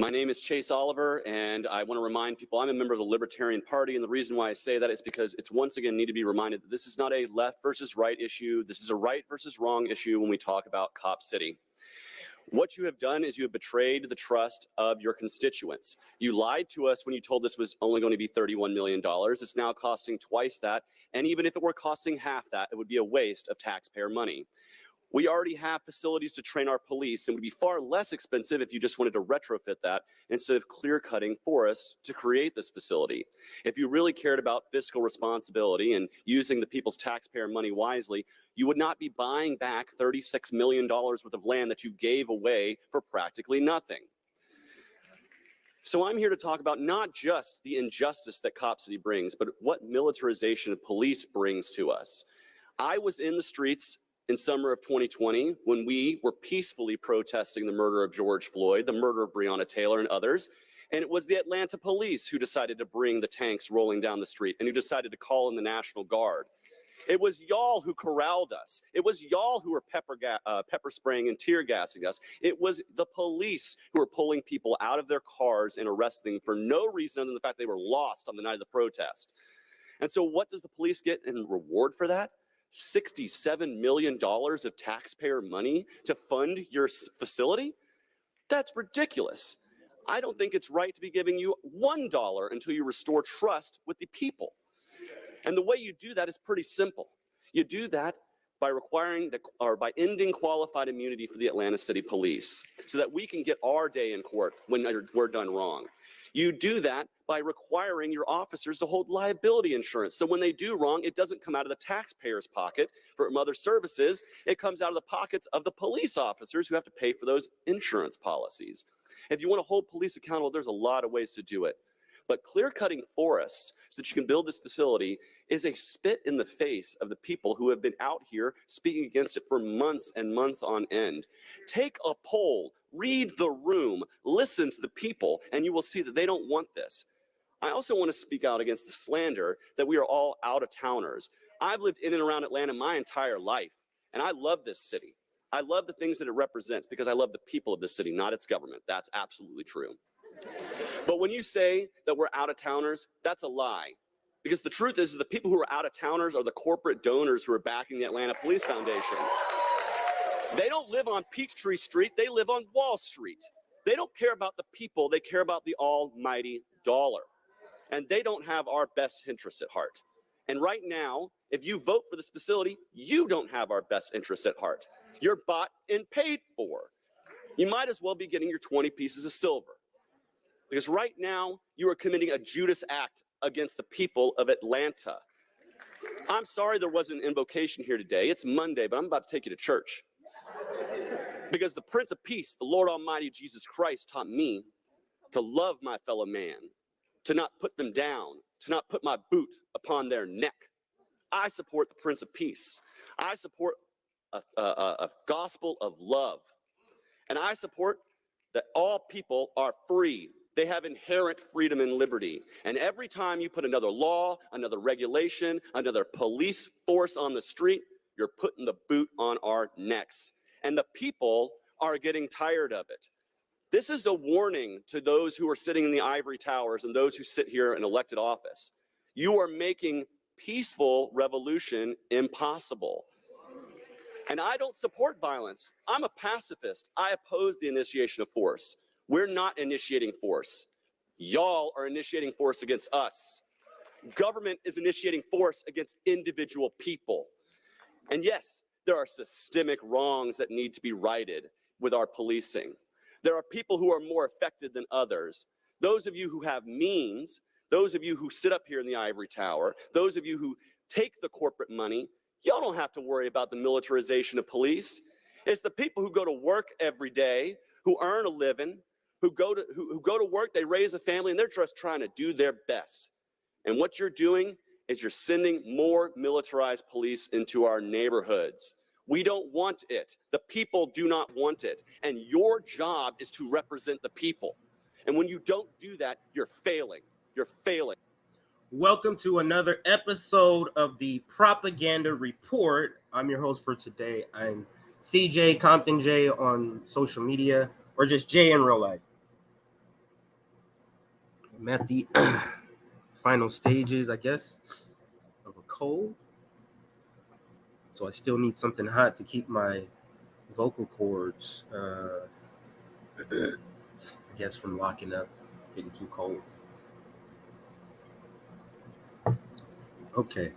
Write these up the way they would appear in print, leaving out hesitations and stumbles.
My name is Chase Oliver, and I want to remind people I'm a member of the Libertarian Party, and the reason why I say that is because it's once again need to be reminded that this is not a left versus right issue. This is a right versus wrong issue when we talk about Cop City. What you have done is you have betrayed the trust of your constituents. You lied to us when you told this was only going to be $31 million. It's now costing twice that, and even if it were costing half that, it would be a waste of taxpayer money. We already have facilities to train our police, and it would be far less expensive if you just wanted to retrofit that instead of clear-cutting forests to create this facility. If you really cared about fiscal responsibility and using the people's taxpayer money wisely, you would not be buying back $36 million worth of land that you gave away for practically nothing. So I'm here to talk about not just the injustice that Cop City brings, but what militarization of police brings to us. I was in the streets in summer of 2020, when we were peacefully protesting the murder of George Floyd, the murder of Breonna Taylor and others, and it was the Atlanta police who decided to bring the tanks rolling down the street and who decided to call in the National Guard. It was y'all who corralled us. It was y'all who were pepper spraying and tear gassing us. It was the police who were pulling people out of their cars and arresting them for no reason other than the fact they were lost on the night of the protest. And so what does the police get in reward for that? $67 million of taxpayer money to fund your facility? That's ridiculous. I don't think it's right to be giving you $1 until you restore trust with the people. And the way you do that is pretty simple. You do that by by ending qualified immunity for the Atlanta City Police so that we can get our day in court when we're done wrong. You do that by requiring your officers to hold liability insurance. So when they do wrong, it doesn't come out of the taxpayer's pocket from other services. It comes out of the pockets of the police officers who have to pay for those insurance policies. If you want to hold police accountable, there's a lot of ways to do it. But clear-cutting forests so that you can build this facility is a spit in the face of the people who have been out here speaking against it for months and months on end. Take a poll, read the room, listen to the people, and you will see that they don't want this. I also want to speak out against the slander that we are all out-of-towners. I've lived in and around Atlanta my entire life, and I love this city. I love the things that it represents because I love the people of this city, not its government. That's absolutely true. But when you say that we're out-of-towners, that's a lie. Because the truth is the people who are out-of-towners are the corporate donors who are backing the Atlanta Police Foundation. They don't live on Peachtree Street, they live on Wall Street. They don't care about the people, they care about the almighty dollar. And they don't have our best interests at heart. And right now, if you vote for this facility, you don't have our best interests at heart. You're bought and paid for. You might as well be getting your 20 pieces of silver. Because right now, you are committing a Judas act against the people of Atlanta. I'm sorry there wasn't an invocation here today. It's Monday, but I'm about to take you to church. Because the Prince of Peace, the Lord Almighty Jesus Christ, taught me to love my fellow man, to not put them down, to not put my boot upon their neck. I support the Prince of Peace. I support a gospel of love. And I support that all people are free. They have inherent freedom and liberty. And every time you put another law, another regulation, another police force on the street, you're putting the boot on our necks. And the people are getting tired of it. This is a warning to those who are sitting in the ivory towers and those who sit here in elected office. You are making peaceful revolution impossible. And I don't support violence. I'm a pacifist. I oppose the initiation of force. We're not initiating force. Y'all are initiating force against us. Government is initiating force against individual people. And yes, there are systemic wrongs that need to be righted with our policing. There are people who are more affected than others. Those of you who have means, those of you who sit up here in the ivory tower, those of you who take the corporate money, y'all don't have to worry about the militarization of police. It's the people who go to work every day, who earn a living, who go to work, they raise a family, and they're just trying to do their best. And what you're doing is you're sending more militarized police into our neighborhoods. We don't want it. The people do not want it. And your job is to represent the people. And when you don't do that, you're failing. You're failing. Welcome to another episode of the Propaganda Report. I'm your host for today. I'm CJ Compton J on social media, or just J in real life. I'm at the final stages, I guess, of a cold. So I still need something hot to keep my vocal cords, I guess, from locking up, getting too cold. Okay.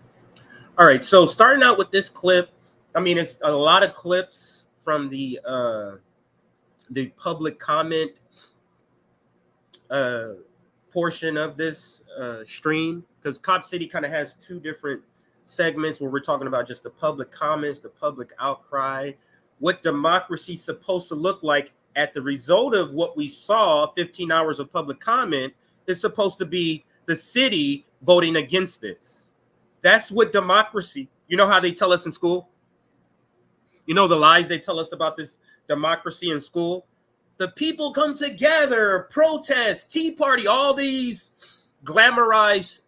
All right. So starting out with this clip, I mean, it's a lot of clips from the public comment portion of this stream, because Cop City kind of has two different segments where we're talking about just the public comments, the public outcry, what democracy's supposed to look like at the result of what we saw, 15 hours of public comment, is supposed to be the city voting against this. That's what democracy, you know how they tell us in school? You know the lies they tell us about this democracy in school? The people come together, protest, Tea Party, all these glamorized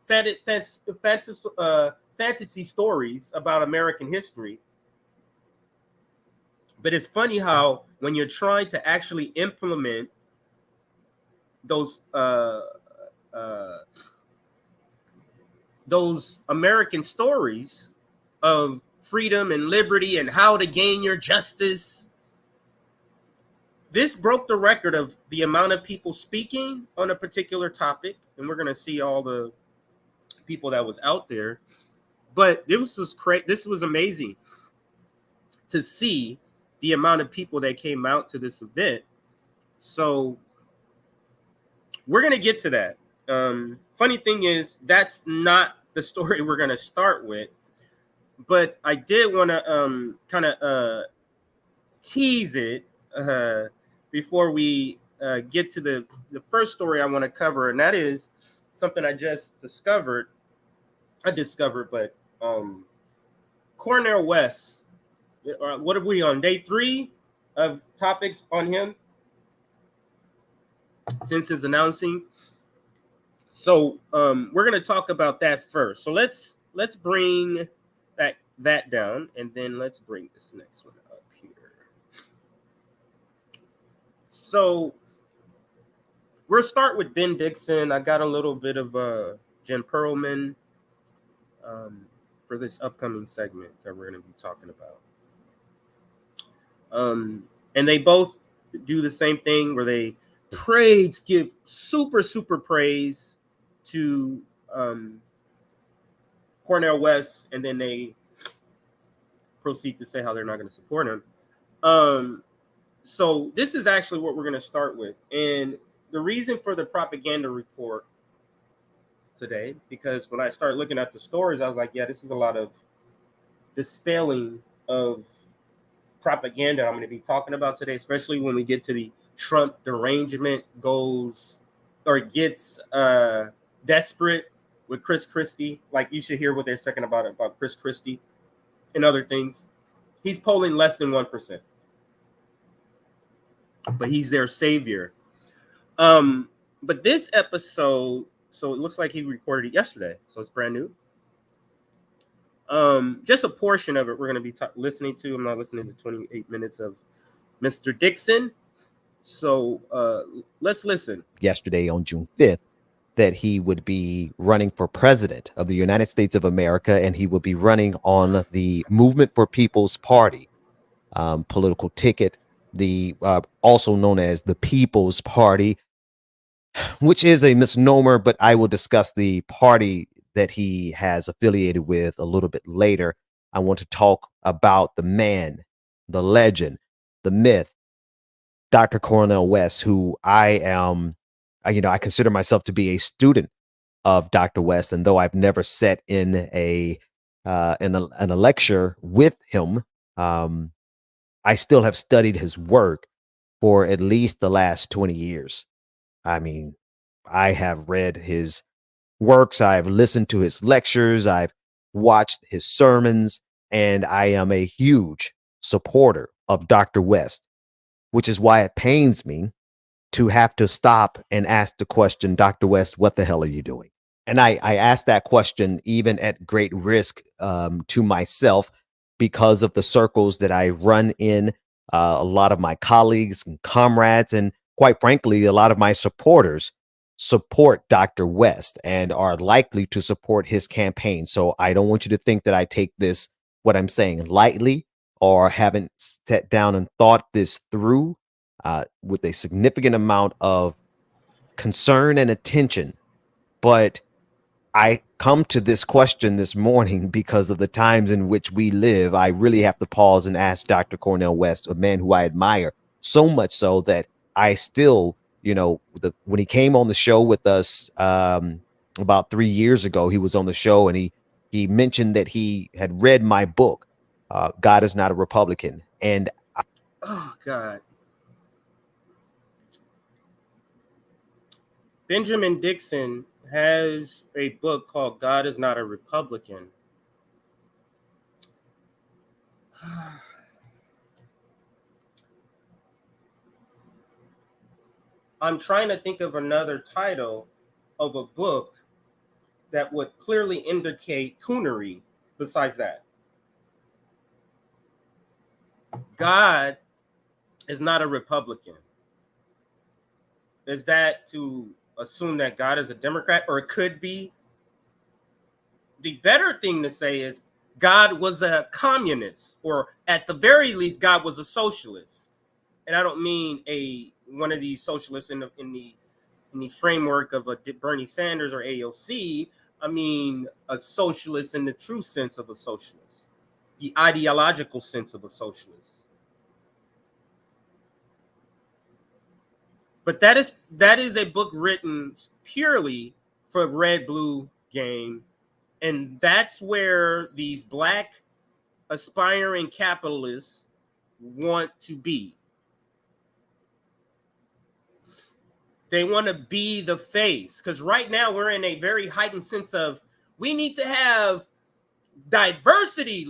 fantasy stories about American history. But it's funny how when you're trying to actually implement those American stories of freedom and liberty and how to gain your justice, this broke the record of the amount of people speaking on a particular topic, and we're going to see all the people that was out there. But this was amazing to see the amount of people that came out to this event. So we're going to get to that. Funny thing is, that's not the story we're going to start with, but I did want to kind of tease it before we get to the first story I want to cover, and that is something I just discovered. But Cornel West, what are we on, day 3 of topics on him since his announcing? So we're going to talk about that first. So let's bring that down, and then let's bring this next one up here. So we'll start with Ben Dixon. I got a little bit of Jen Perlman for this upcoming segment that we're going to be talking about. And they both do the same thing where they give super praise to Cornel West, and then they proceed to say how they're not going to support him. So this is actually what we're going to start with. And the reason for the propaganda report today, because when I started looking at the stories, I was like, yeah, this is a lot of dispelling of propaganda I'm going to be talking about today, especially when we get to the Trump derangement gets desperate with Chris Christie. Like, you should hear what they're saying about Chris Christie and other things. He's polling less than 1%. But he's their savior. But this episode, so it looks like he recorded it yesterday, so it's brand new. Just a portion of it we're going to be listening to. I'm not listening to 28 minutes of Mr. Dixon. So let's listen. Yesterday on June 5th, that he would be running for president of the United States of America, and he would be running on the Movement for People's Party political ticket, the also known as the People's Party, which is a misnomer, but I will discuss the party that he has affiliated with a little bit later. I want to talk about the man, the legend, the myth, Dr. Cornel West, who I consider myself to be a student of Dr. West, and though I've never sat in a lecture with him, I still have studied his work for at least the last 20 years. I mean, I have read his works, I've listened to his lectures, I've watched his sermons, and I am a huge supporter of Dr. West, which is why it pains me to have to stop and ask the question, Dr. West, what the hell are you doing? And I asked that question even at great risk to myself, because of the circles that I run in, a lot of my colleagues and comrades, and quite frankly, a lot of my supporters. support Dr. West and are likely to support his campaign. So I don't want you to think that I take this, what I'm saying, lightly or haven't sat down and thought this through with a significant amount of concern and attention. But I come to this question this morning because of the times in which we live. I really have to pause and ask Dr. Cornel West, a man who I admire so much so that I still, when he came on the show with us about 3 years ago, he was on the show and he mentioned that he had read my book, God is Not a Republican. And oh God. Benjamin Dixon has a book called God is Not a Republican. I'm trying to think of another title of a book that would clearly indicate coonery besides that. God is not a Republican. Is that to assume that God is a Democrat, or it could be? The better thing to say is God was a communist, or at the very least, God was a socialist. And I don't mean one of these socialists in the framework of a Bernie Sanders or AOC. I mean a socialist in the true sense of a socialist, the ideological sense of a socialist. But that is a book written purely for red blue game, and that's where these black aspiring capitalists want to be. They want to be the face, because right now we're in a very heightened sense of we need to have diversity,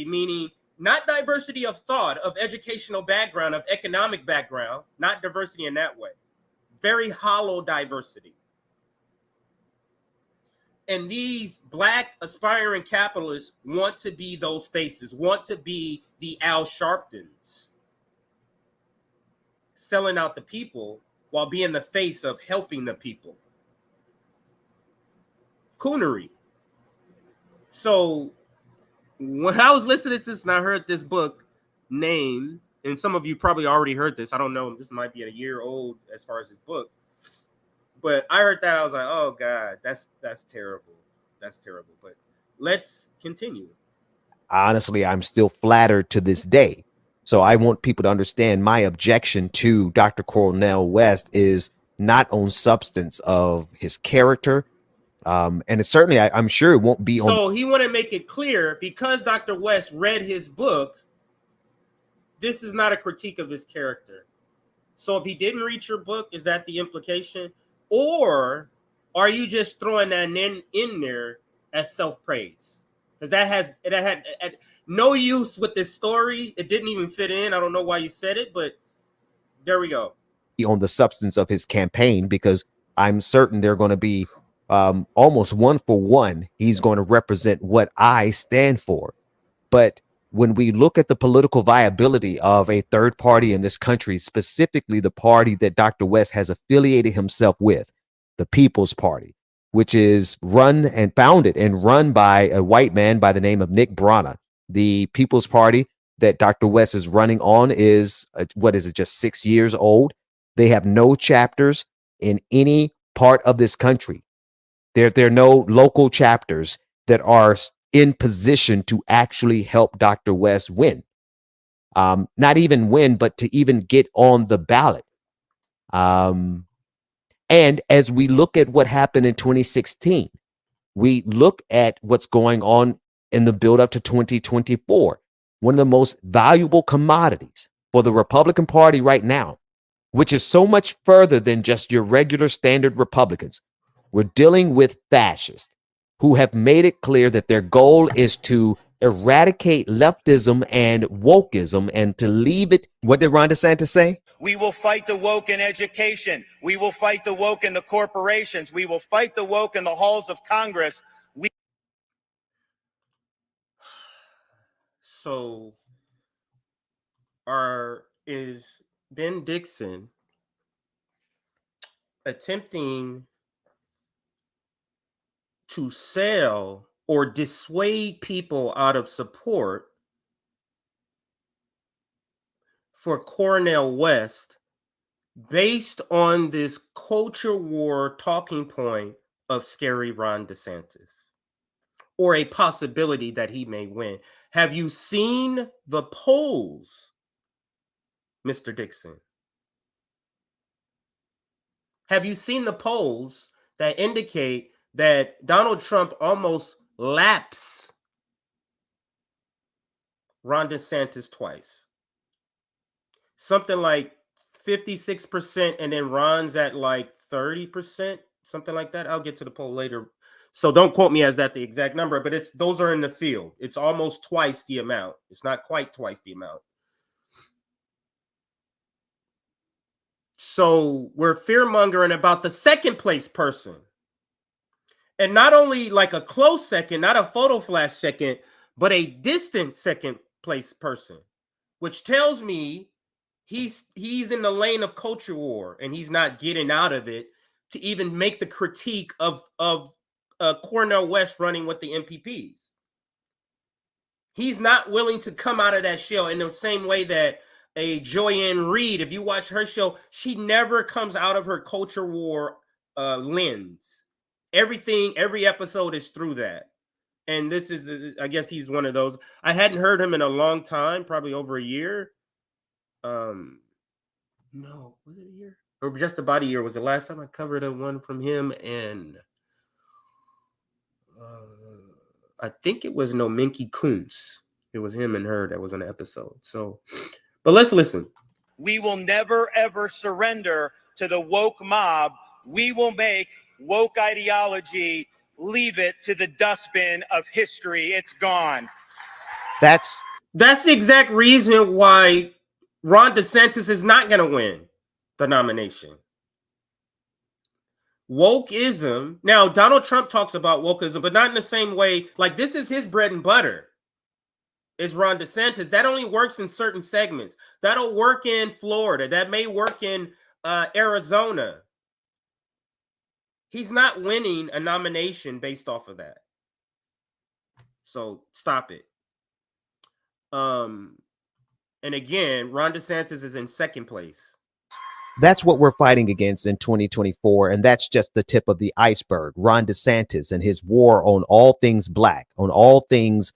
meaning not diversity of thought, of educational background, of economic background, not diversity in that way. Very hollow diversity. And these black aspiring capitalists want to be those faces, want to be the Al Sharptons, selling out the people while being the face of helping the people. Coonery. So when I was listening to this and I heard this book name, and some of you probably already heard this, I don't know, this might be a year old as far as this book, but I heard that, I was like, oh God, that's terrible. That's terrible. But let's continue. honestly, I'm still flattered to this day. So I want people to understand my objection to Dr. Cornel West is not on substance of his character. And it's certainly, I'm sure it won't be on. So he want to make it clear, because Dr. West read his book, this is not a critique of his character. So if he didn't read your book, is that the implication? Or are you just throwing that in there as self-praise? Because that had no use with this story. It didn't even fit in. I don't know why you said it, but there we go. On the substance of his campaign, because I'm certain they're going to be almost one for one. He's going to represent what I stand for. But when we look at the political viability of a third party in this country, specifically the party that Dr. West has affiliated himself with, the People's Party, which is run and founded and run by a white man by the name of Nick Brana. The People's Party that Dr. West is running on is, what is it, just 6 years old. They have no chapters in any part of this country. There are no local chapters that are in position to actually help Dr. West win. Not even win, but to even get on the ballot. And as we look at what happened in 2016, we look at what's going on in the build up to 2024. One of the most valuable commodities for the Republican Party right now, which is so much further than just your regular standard Republicans. We're dealing with fascists who have made it clear that their goal is to eradicate leftism and wokeism and to leave it. What did Ron DeSantis say? We will fight the woke in education. We will fight the woke in the corporations. We will fight the woke in the halls of Congress. So is Ben Dixon attempting to sell or dissuade people out of support for Cornel West based on this culture war talking point of scary Ron DeSantis, or a possibility that he may win. Have you seen the polls, Mr. Dixon? Have you seen the polls that indicate that Donald Trump almost laps Ron DeSantis twice? Something like 56%, and then Ron's at like 30%, something like that. I'll get to the poll later. So don't quote me as that the exact number, but those are in the field. It's almost twice the amount. It's not quite twice the amount. So we're fear-mongering about the second place person. And not only like a close second, not a photo flash second, but a distant second place person, which tells me he's in the lane of culture war and he's not getting out of it to even make the critique of Cornel West running with the MPPs. He's not willing to come out of that shell in the same way that a Joyanne Reed, if you watch her show, she never comes out of her culture war lens. Every episode is through that. And this is, I guess he's one of those. I hadn't heard him in a long time, probably over a year. No, was it a year? Or just about a year was the last time I covered a one from him, and I think it was No Minky Kuntz. It was him and her that was on the episode. So, but let's listen. We will never, ever surrender to the woke mob. We will make woke ideology, leave it to the dustbin of history. It's gone. That's the exact reason why Ron DeSantis is not going to win the nomination. Wokeism. Now, Donald Trump talks about wokeism, but not in the same way. Like, this is his bread and butter, is Ron DeSantis. That only works in certain segments. That'll work in Florida. That may work in Arizona. He's not winning a nomination based off of that. So stop it. And again, Ron DeSantis is in second place. That's what we're fighting against in 2024. And that's just the tip of the iceberg. Ron DeSantis and his war on all things black, on all things.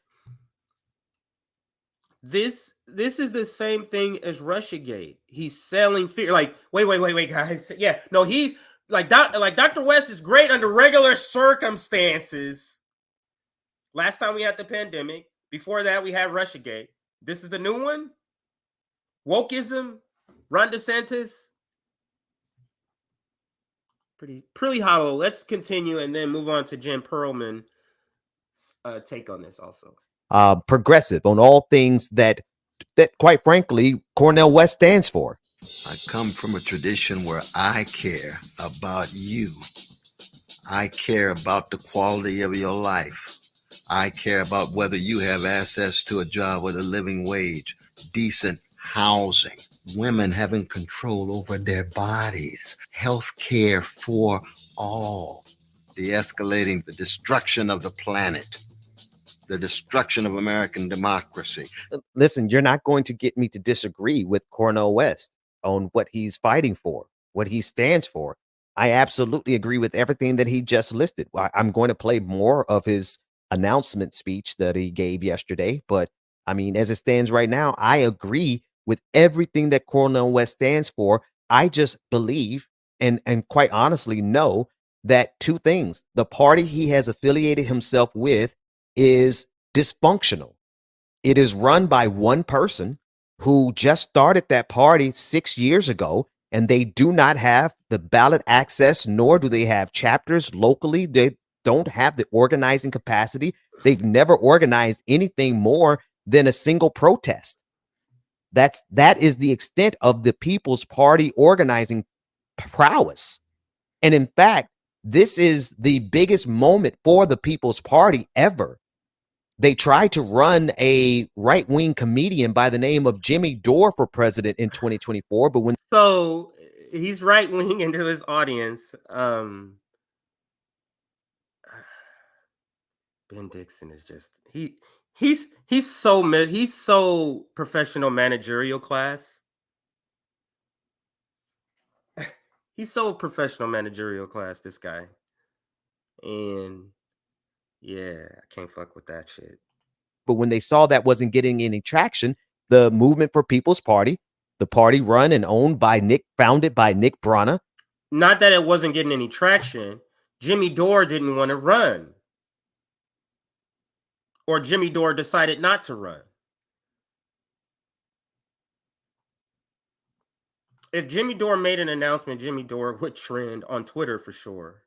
This is the same thing as Russiagate. He's selling fear. Like, wait, guys. Yeah, no, he like Dr. West is great under regular circumstances. Last time we had the pandemic. Before that, we had Russiagate. This is the new one. Wokeism, Ron DeSantis. Pretty hollow. Let's continue and then move on to Jen Perlman's take on this also. Progressive on all things that quite frankly, Cornel West stands for. I come from a tradition where I care about you. I care about the quality of your life. I care about whether you have access to a job with a living wage, decent housing, women having control over their bodies, health care for all, de-escalating the destruction of the planet, the destruction of American democracy. Listen, you're not going to get me to disagree with Cornel West on what he's fighting for, what he stands for. I absolutely agree with everything that he just listed. I'm going to play more of his announcement speech that he gave yesterday. But I mean, as it stands right now, I agree with everything that Cornel West stands for. I just believe and quite honestly know that two things: the party he has affiliated himself with is dysfunctional. It is run by one person who just started that party 6 years ago, and they do not have the ballot access, nor do they have chapters locally. They don't have the organizing capacity. They've never organized anything more than a single protest. That is the extent of the People's Party organizing prowess. And in fact, this is the biggest moment for the People's Party ever. They tried to run a right-wing comedian by the name of Jimmy Dore for president in 2024, but when so he's right wing into his audience. Ben Dixon is just he's so professional managerial class. He's so professional managerial class, this guy. And yeah, I can't fuck with that shit. But when they saw that wasn't getting any traction, the Movement for People's Party, the party run and owned by founded by Nick Brana. Not that it wasn't getting any traction. Jimmy Dore didn't want to run. Or Jimmy Dore decided not to run. If Jimmy Dore made an announcement, Jimmy Dore would trend on Twitter for sure.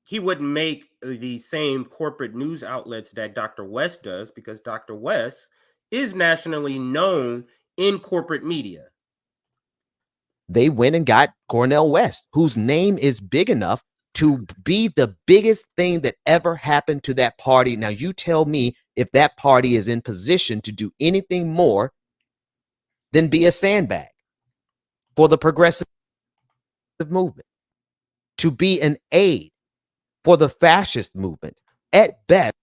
He wouldn't make the same corporate news outlets that Dr. West does, because Dr. West is nationally known in corporate media. They went and got Cornel West, whose name is big enough to be the biggest thing that ever happened to that party. Now, you tell me if that party is in position to do anything more than be a sandbag for the progressive movement, to be an aid for the fascist movement at best.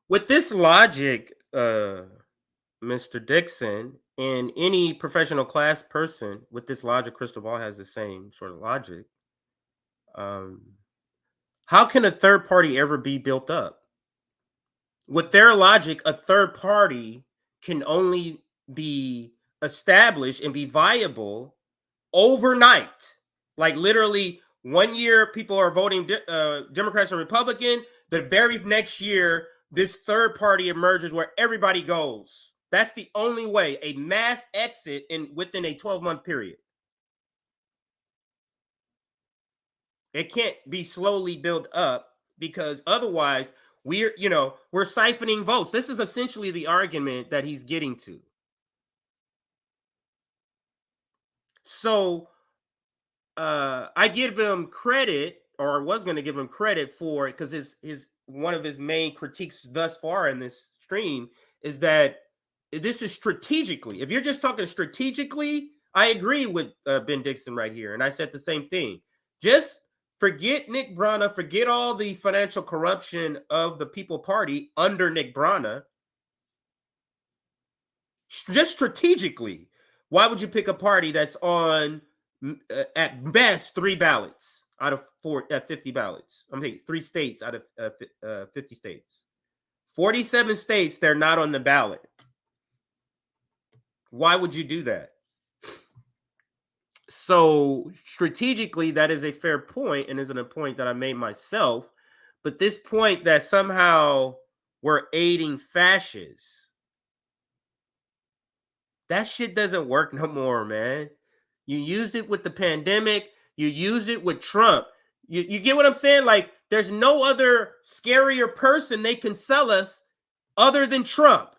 With this logic, Mr. Dixon, and any professional class person with this logic, Crystal Ball has the same sort of logic. How can a third party ever be built up? With their logic, a third party can only be established and be viable overnight. Like literally 1 year, people are voting Democrats and Republican. The very next year, this third party emerges where everybody goes. That's the only way, a mass exit within a 12-month period. It can't be slowly built up, because otherwise we're siphoning votes. This is essentially the argument that he's getting to. So I give him credit, or was going to give him credit for it, because his one of his main critiques thus far in this stream is that this is strategically. If you're just talking strategically, I agree with Ben Dixon right here, and I said the same thing. Just forget Nick Brana, forget all the financial corruption of the People Party under Nick Brana. Just strategically, why would you pick a party that's on at best 3 ballots out of 50 ballots? I'm thinking 3 states out of 50 states. 47 states, they're not on the ballot. Why would you do that? So strategically, that is a fair point, and isn't a point that I made myself. But this point that somehow we're aiding fascists, that shit doesn't work no more, man. You used it with the pandemic. You use it with Trump. You get what I'm saying? Like, there's no other scarier person they can sell us other than Trump.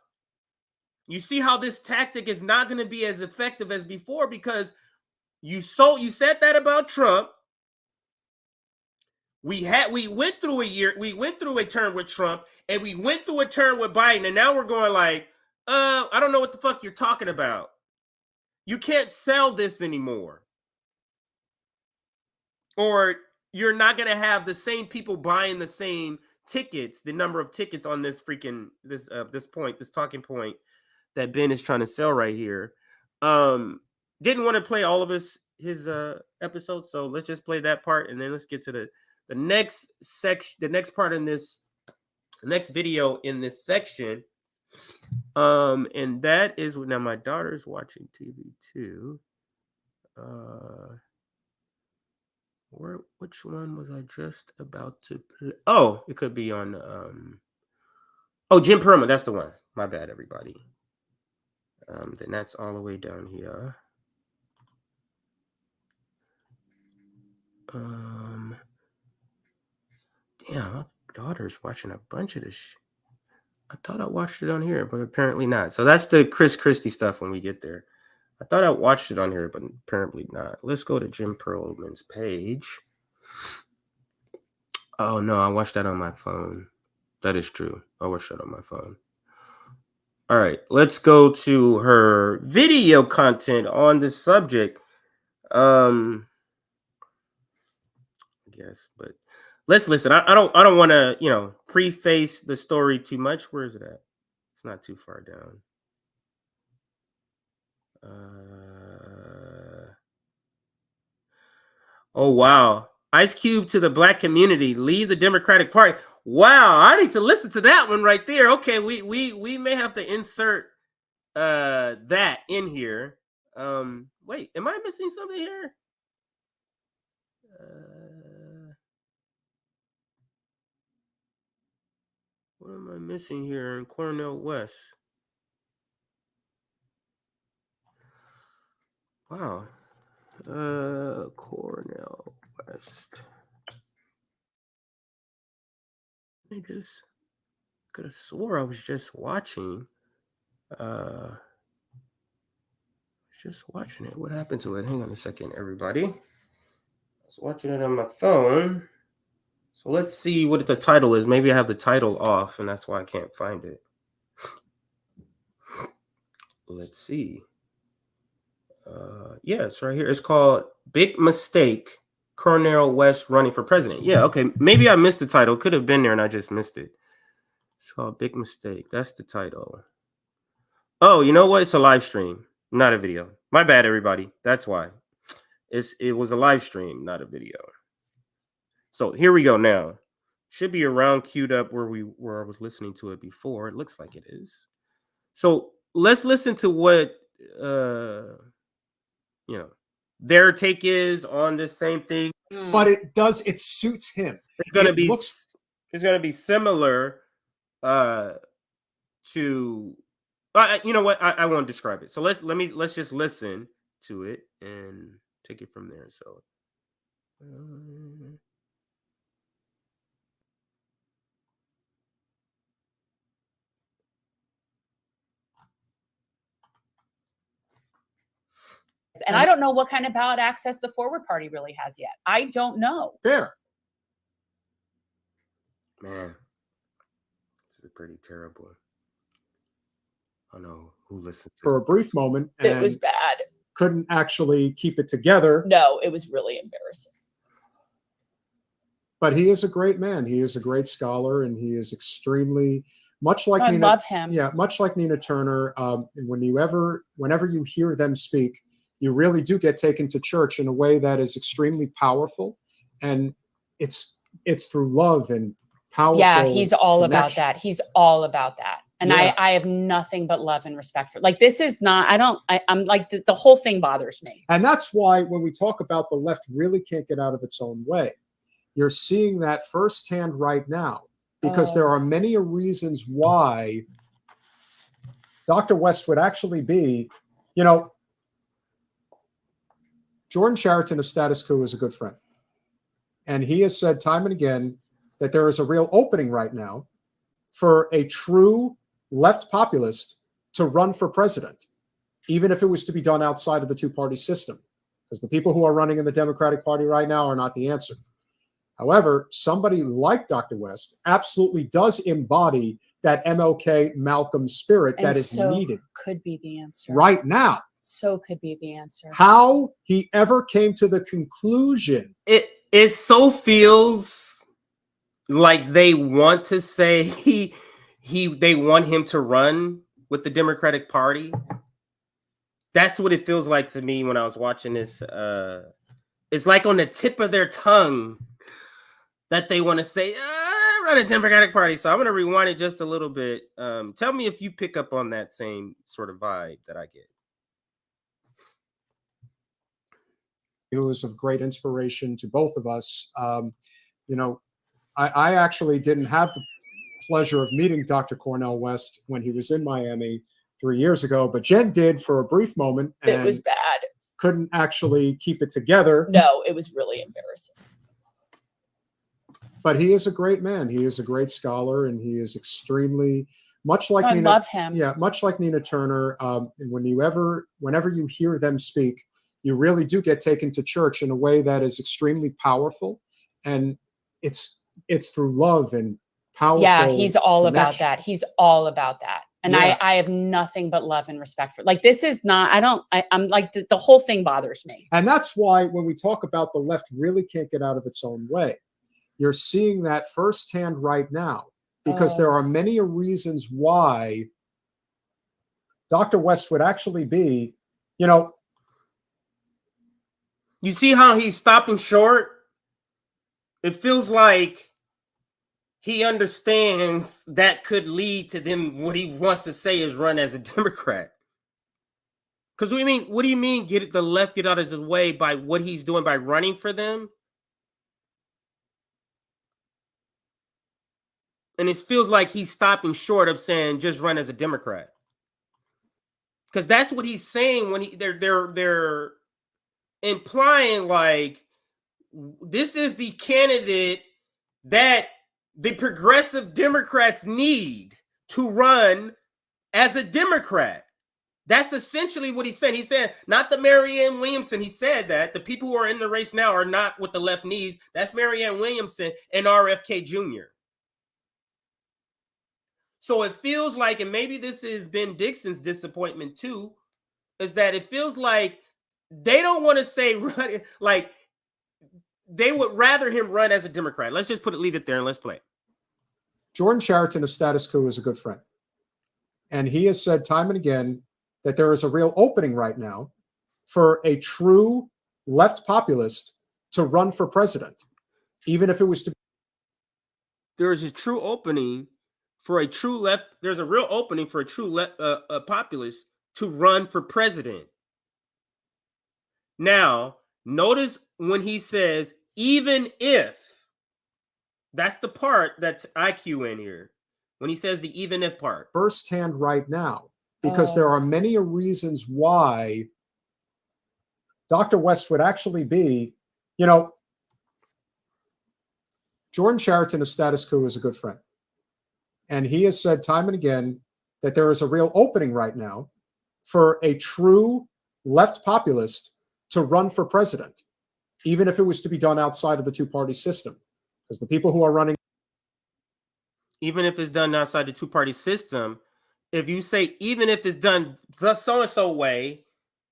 You see how this tactic is not going to be as effective as before, because you said that about Trump. We went through a term with Trump, and we went through a term with Biden, and now we're going like, I don't know what the fuck you're talking about. You can't sell this anymore. Or you're not going to have the same people buying the same tickets, the number of tickets on this talking point that Ben is trying to sell right here. Didn't want to play all of his episodes, so let's just play that part, and then let's get to the next section, the next part in this, the next video in this section. And that is, now my daughter's watching TV too. Which one was I just about to play? Oh, it could be on Jim Perlman, that's the one. My bad, everybody. Then that's all the way down here. Damn, my daughter's watching a bunch of this. I thought I watched it on here, but apparently not. So that's the Chris Christie stuff when we get there. I thought I watched it on here, but apparently not. Let's go to Jim Perlman's page. Oh, no, I watched that on my phone. That is true. I watched that on my phone. All right, let's go to her video content on this subject. I guess, but let's listen. I don't want to, preface the story too much. Where is it at? It's not too far down. Oh wow. Ice Cube to the black community, leave the Democratic Party. Wow, I need to listen to that one right there. Okay, we may have to insert that in here. Wait, am I missing something here? What am I missing here in Cornel West? Wow. Cornel West. I just could have swore I was just watching. It. What happened to it? Hang on a second, everybody. I was watching it on my phone. So let's see what the title is. Maybe I have the title off, and that's why I can't find it. Let's see. Yeah, it's right here. It's called Big Mistake, Cornel West running for president. Yeah, okay. Maybe I missed the title. Could have been there and I just missed it. It's called Big Mistake. That's the title. Oh, you know what? It's a live stream, not a video. My bad, everybody. That's why. It was a live stream, not a video. So here we go now. Should be around queued up where I was listening to it before. It looks like it is. So let's listen to what their take is on this same thing. But it suits him. It's gonna be similar to you know what? I won't describe it. So let's just listen to it and take it from there. So and I don't know what kind of ballot access the Forward Party really has yet. I don't know. Fair. Man, this is pretty terrible. I know who listens to for a brief moment. It was bad. Couldn't actually keep it together. No, it was really embarrassing. But he is a great man. He is a great scholar, and he is extremely much like Nina. I love him. Yeah, much like Nina Turner. And whenever you hear them speak, you really do get taken to church in a way that is extremely powerful, and it's through love and powerful. Yeah, he's all connection. about that. He's all about that. And Yeah. I have nothing but love and respect for, like, this is not, I'm like, the whole thing bothers me. And that's why when we talk about the left really can't get out of its own way, you're seeing that firsthand right now, because there are many reasons why Dr. West would actually be, Jordan Chariton of Status Quo is a good friend. And he has said time and again that there is a real opening right now for a true left populist to run for president, even if it was to be done outside of the two-party system, because the people who are running in the Democratic Party right now are not the answer. However, somebody like Dr. West absolutely does embody that MLK Malcolm spirit that is needed. Could be the answer. Right now. So could be the answer. How he ever came to the conclusion. It so feels like they want to say they want him to run with the Democratic Party. That's what it feels like to me when I was watching this. It's like on the tip of their tongue that they want to say, run a Democratic Party. So I'm going to rewind it just a little bit. Tell me if you pick up on that same sort of vibe that I get. It was of great inspiration to both of us. I actually didn't have the pleasure of meeting Dr. Cornel West when he was in Miami 3 years ago, but Jen did for a brief moment. And it was bad. Couldn't actually keep it together. No, it was really embarrassing. But he is a great man. He is a great scholar, and he is extremely much like Nina. I love him. Yeah, much like Nina Turner. And whenever you hear them speak, you really do get taken to church in a way that is extremely powerful, and it's through love and powerful. Yeah, he's all connection. about that. He's all about that. And Yeah. I have nothing but love and respect for, like, this is not, I'm like, the whole thing bothers me. And that's why when we talk about the left really can't get out of its own way, you're seeing that firsthand right now, because there are many reasons why Dr. West would actually be, You see how he's stopping short? It feels like he understands that could lead to them. What he wants to say is run as a Democrat. Because what do you mean get the left get out of his way by what he's doing by running for them? And it feels like he's stopping short of saying just run as a Democrat. Because that's what he's saying when they're implying like this is the candidate that the progressive Democrats need to run as a Democrat. That's essentially what he's saying. He said, not the Marianne Williamson. He said that the people who are in the race now are not what the left needs. That's Marianne Williamson and RFK Jr. So it feels like, and maybe this is Ben Dixon's disappointment too, is that it feels like they don't want to say run, like they would rather him run as a Democrat. Let's just leave it there and let's play. Jordan Chariton of Status Quo is a good friend. And he has said time and again that there is a real opening right now for a true left populist to run for president, even if it was to. There is a true opening for a true left. There's a real opening for a true left populist to run for president. Now, notice when he says, even if, that's the part that's IQ in here. When he says the even if part. Firsthand right now, because there are many reasons why Dr. West would actually be, Jordan Chariton of Status Quo is a good friend. And he has said time and again that there is a real opening right now for a true left populist to run for president, even if it was to be done outside of the two-party system. Because the people who are running. Even if it's done outside the two-party system, if you say even if it's done the so-and-so way,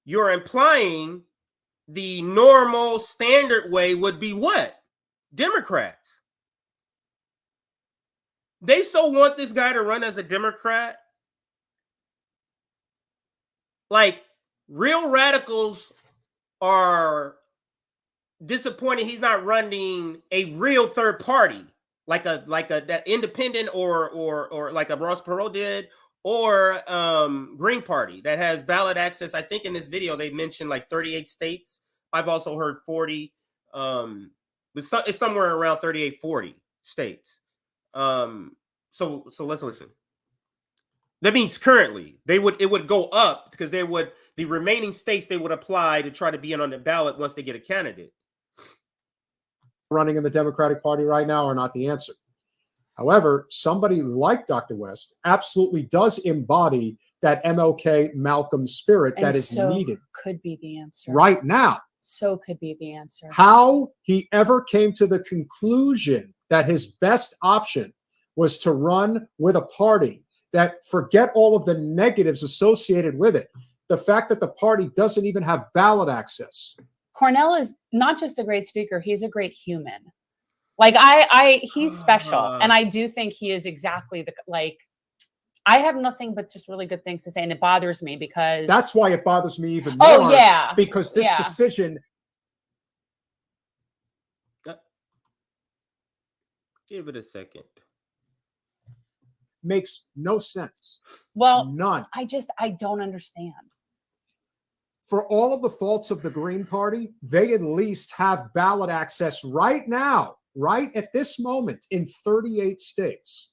you're implying the normal standard way would be what? Democrats. They so want this guy to run as a Democrat. Like, real radicals are disappointed he's not running a real third party, like that independent or like a Ross Perot did, or Green Party that has ballot access. I think in this video they mentioned like 38 states. I've also heard 40. It's somewhere around 38, 40 states. So let's listen. That means currently it would go up because the remaining states they would apply to try to be in on the ballot once they get a candidate. Running in the Democratic Party right now are not the answer. However, somebody like Dr. West absolutely does embody that MLK Malcolm spirit And that is so needed could be the answer. right now. So could be the answer. How he ever came to the conclusion that his best option was to run with a party that, forget all of the negatives associated with it, the fact that the party doesn't even have ballot access. Cornel is not just a great speaker, he's a great human. Like he's special. And I do think he is exactly I have nothing but just really good things to say. And it bothers me because that's why it bothers me even more. Oh yeah. Because this decision. Give it a second. Makes no sense. Well, none. I don't understand. For all of the faults of the Green Party, they at least have ballot access right now, right at this moment, in 38 states.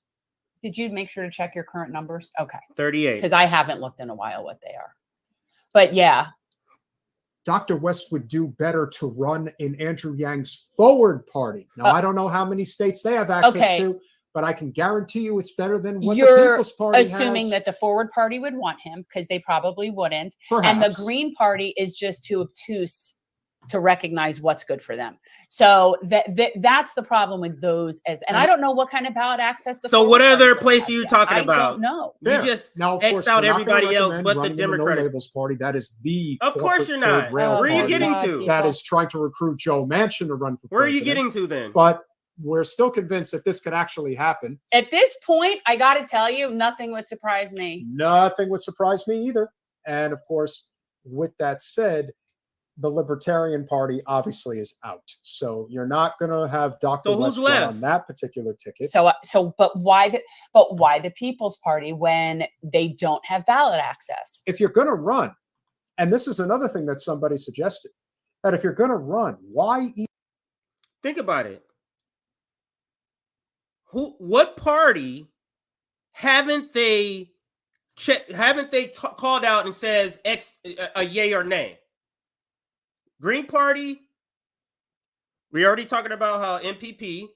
Did you make sure to check your current numbers? Okay. 38. Because I haven't looked in a while what they are. But yeah. Dr. West would do better to run in Andrew Yang's Forward Party. Now, I don't know how many states they have access to, but I can guarantee you it's better than what the People's Party has. You're assuming that the Forward Party would want him because they probably wouldn't. Perhaps. And the Green Party is just too obtuse to recognize what's good for them. So that's the problem with those. And I don't know what kind of ballot access. So what other Republicans place have are you yet. talking I about? don't know. You just now, of X'd course, out we're not gonna everybody else recommend but the running in No Democratic. Labels Party. That is the Of course you're corporate not. third rail Where are you party getting to? that is trying to recruit Joe Manchin to run for Where are you president. getting to then? But we're still convinced that this could actually happen. At this point, I got to tell you, nothing would surprise me. Nothing would surprise me either. And of course, with that said, the Libertarian Party obviously is out. So you're not going to have Dr. So who's West run left? on that particular ticket. But why the People's Party when they don't have ballot access? If you're going to run, and this is another thing that somebody suggested, that if you're going to run, why? Think about it. What party haven't they called out and says X a yay or nay? Green Party. We already talking about how MPP,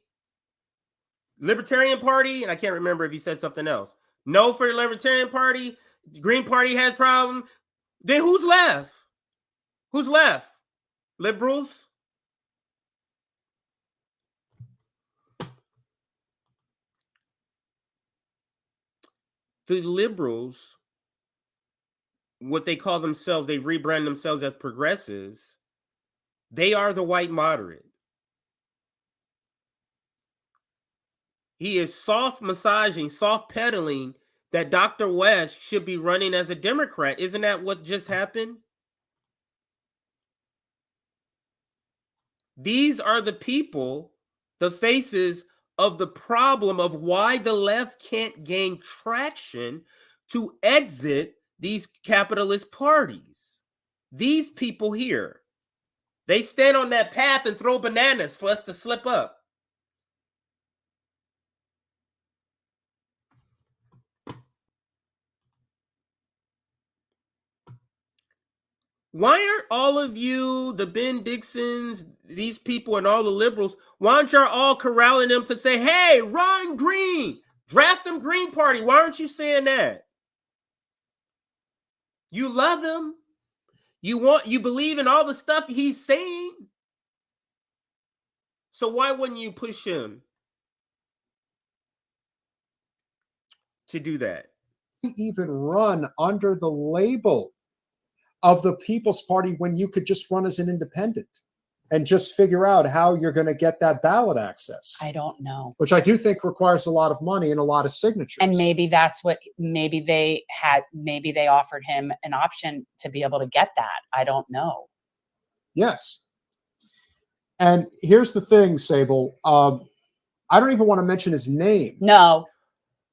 Libertarian Party, and I can't remember if he said something else. No for the Libertarian Party. Green Party has problem. Then who's left? Who's left? Liberals. The liberals, what they call themselves, they've rebranded themselves as progressives. They are the white moderate. He is soft massaging, soft pedaling that Dr. West should be running as a Democrat. Isn't that what just happened? These are the people, the faces of the problem of why the left can't gain traction to exit these capitalist parties. These people here, they stand on that path and throw bananas for us to slip up. Why aren't all of you, the Ben Dixons, these people and all the liberals, why aren't y'all all corralling them to say, hey, run green, draft them Green Party? Why aren't you saying that? You love him. You believe in all the stuff he's saying. So why wouldn't you push him to do that? Even run under the label of the People's Party when you could just run as an independent and just figure out how you're going to get that ballot access? I don't know. Which I do think requires a lot of money and a lot of signatures. And maybe that's what, maybe they offered him an option to be able to get that. I don't know. Yes. And here's the thing, Sable. I don't even want to mention his name. No.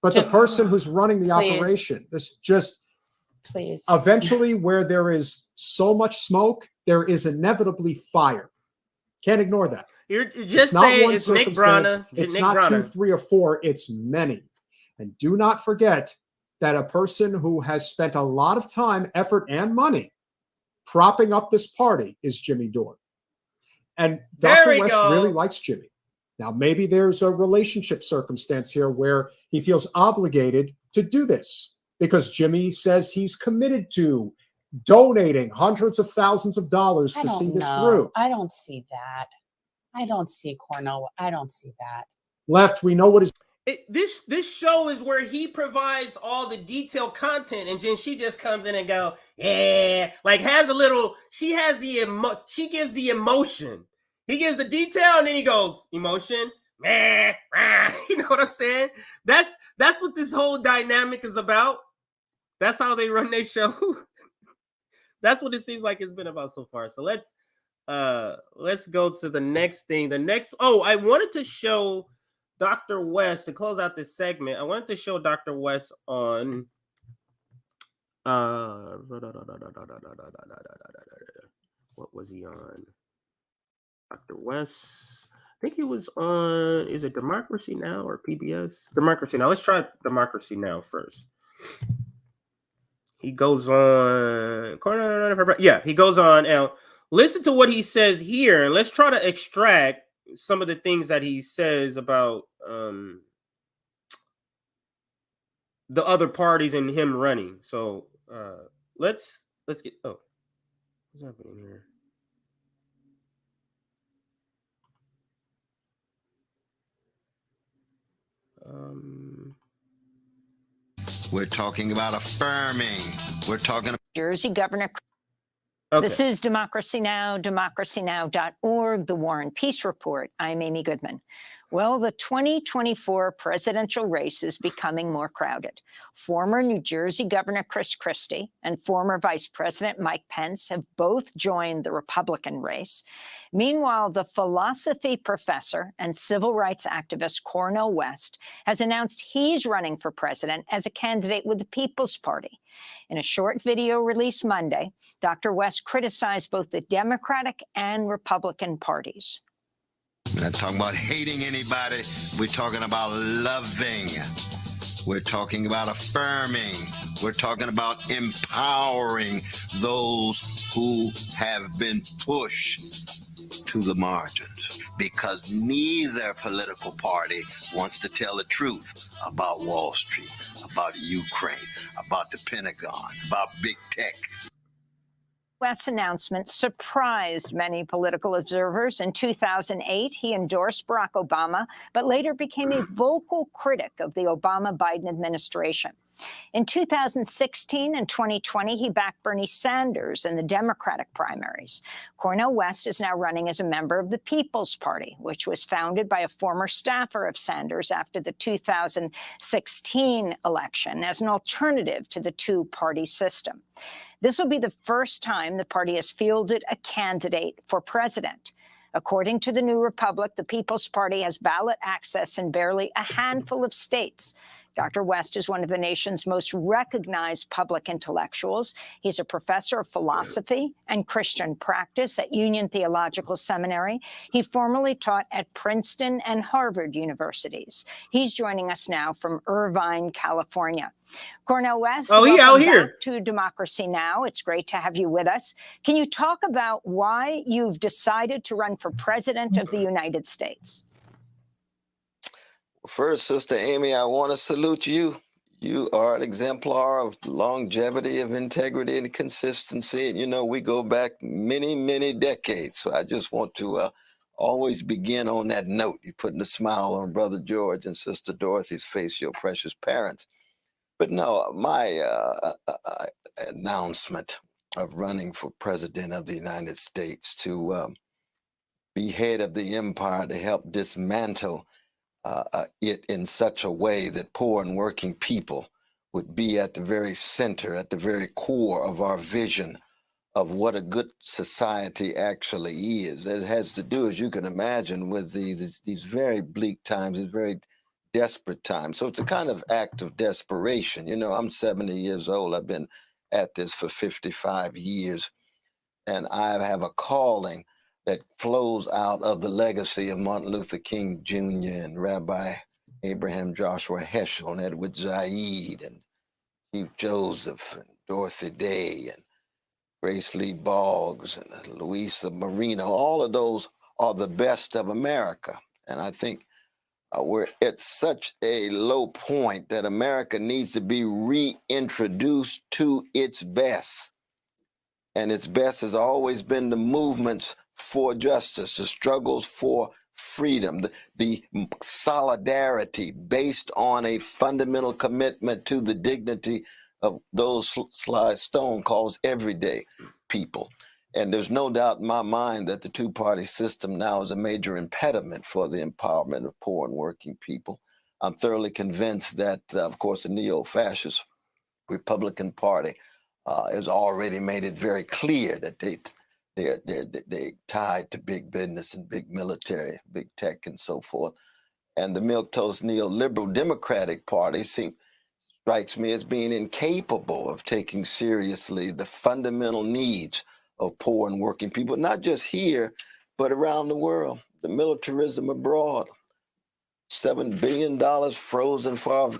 But the person who's running the operation, please. Eventually, where there is so much smoke, there is inevitably fire. Can't ignore that. You're just saying it's Nick Brana. It's not 2, 3, or 4. It's many. And do not forget that a person who has spent a lot of time, effort, and money propping up this party is Jimmy Dore. And Dr. West really likes Jimmy. Now, maybe there's a relationship circumstance here where he feels obligated to do this because Jimmy says he's committed to donating hundreds of thousands of dollars to see this through. I don't see that. I don't see Cornel. I don't see that. Left, we know what is. This show is where he provides all the detailed content, and then she just comes in and go, yeah, like has a little. She has she gives the emotion. He gives the detail, and then he goes emotion. You know what I'm saying? That's what this whole dynamic is about. That's how they run their show. That's what it seems like it's been about so far. So let's go to the next thing. I wanted to show Dr. West to close out this segment. I wanted to show Dr. West on what was he on? Dr. West. I think he was on, is it Democracy Now! Or PBS? Democracy Now! Let's try Democracy Now! First. He goes on. Yeah, he goes on. Now, listen to what he says here, and let's try to extract some of the things that he says about the other parties and him running. So let's get. Oh, what's happening here? We're talking about affirming. We're talking Jersey Governor. Okay. This is Democracy Now!, democracynow.org, the War and Peace Report. I'm Amy Goodman. Well, the 2024 presidential race is becoming more crowded. Former New Jersey Governor Chris Christie and former Vice President Mike Pence have both joined the Republican race. Meanwhile, the philosophy professor and civil rights activist Cornel West has announced he's running for president as a candidate with the People's Party. In a short video released Monday, Dr. West criticized both the Democratic and Republican parties. We're not talking about hating anybody. We're talking about loving. We're talking about affirming. We're talking about empowering those who have been pushed to the margins. Because neither political party wants to tell the truth about Wall Street, about Ukraine, about the Pentagon, about big tech. West's announcement surprised many political observers. In 2008, he endorsed Barack Obama, but later became a vocal critic of the Obama-Biden administration. In 2016 and 2020, he backed Bernie Sanders in the Democratic primaries. Cornel West is now running as a member of the People's Party, which was founded by a former staffer of Sanders after the 2016 election as an alternative to the two-party system. This will be the first time the party has fielded a candidate for president. According to the New Republic, the People's Party has ballot access in barely a handful of states. Dr. West is one of the nation's most recognized public intellectuals. He's a professor of philosophy and Christian practice at Union Theological Seminary. He formerly taught at Princeton and Harvard universities. He's joining us now from Irvine, California. Cornel West, he welcome out here back to Democracy Now! It's great to have you with us. Can you talk about why you've decided to run for president of the United States? First, Sister Amy, I want to salute you. You are an exemplar of longevity, of integrity, and consistency. And, you know, we go back many, many decades. So I just want to always begin on that note. You're putting a smile on Brother George and Sister Dorothy's face, your precious parents. But no, my announcement of running for president of the United States to be head of the empire, to help dismantle it in such a way that poor and working people would be at the very center, at the very core of our vision of what a good society actually is. That it has to do, as you can imagine, with these very bleak times, these very desperate times. So it's a kind of act of desperation. You know, I'm 70 years old. I've been at this for 55 years, and I have a calling that flows out of the legacy of Martin Luther King Jr. and Rabbi Abraham Joshua Heschel and Edward Zaid and Chief Joseph and Dorothy Day and Grace Lee Boggs and Louisa Marino. All of those are the best of America. And I think we're at such a low point that America needs to be reintroduced to its best. And its best has always been the movements for justice, the struggles for freedom, the solidarity based on a fundamental commitment to the dignity of those Sly Stone calls everyday people. And there's no doubt in my mind that the two-party system now is a major impediment for the empowerment of poor and working people. I'm thoroughly convinced that, of course, the neo-fascist Republican Party has already made it very clear that they're tied to big business and big military, big tech, and so forth. And the milquetoast neoliberal Democratic Party strikes me as being incapable of taking seriously the fundamental needs of poor and working people, not just here, but around the world. The militarism abroad, $7 billion frozen for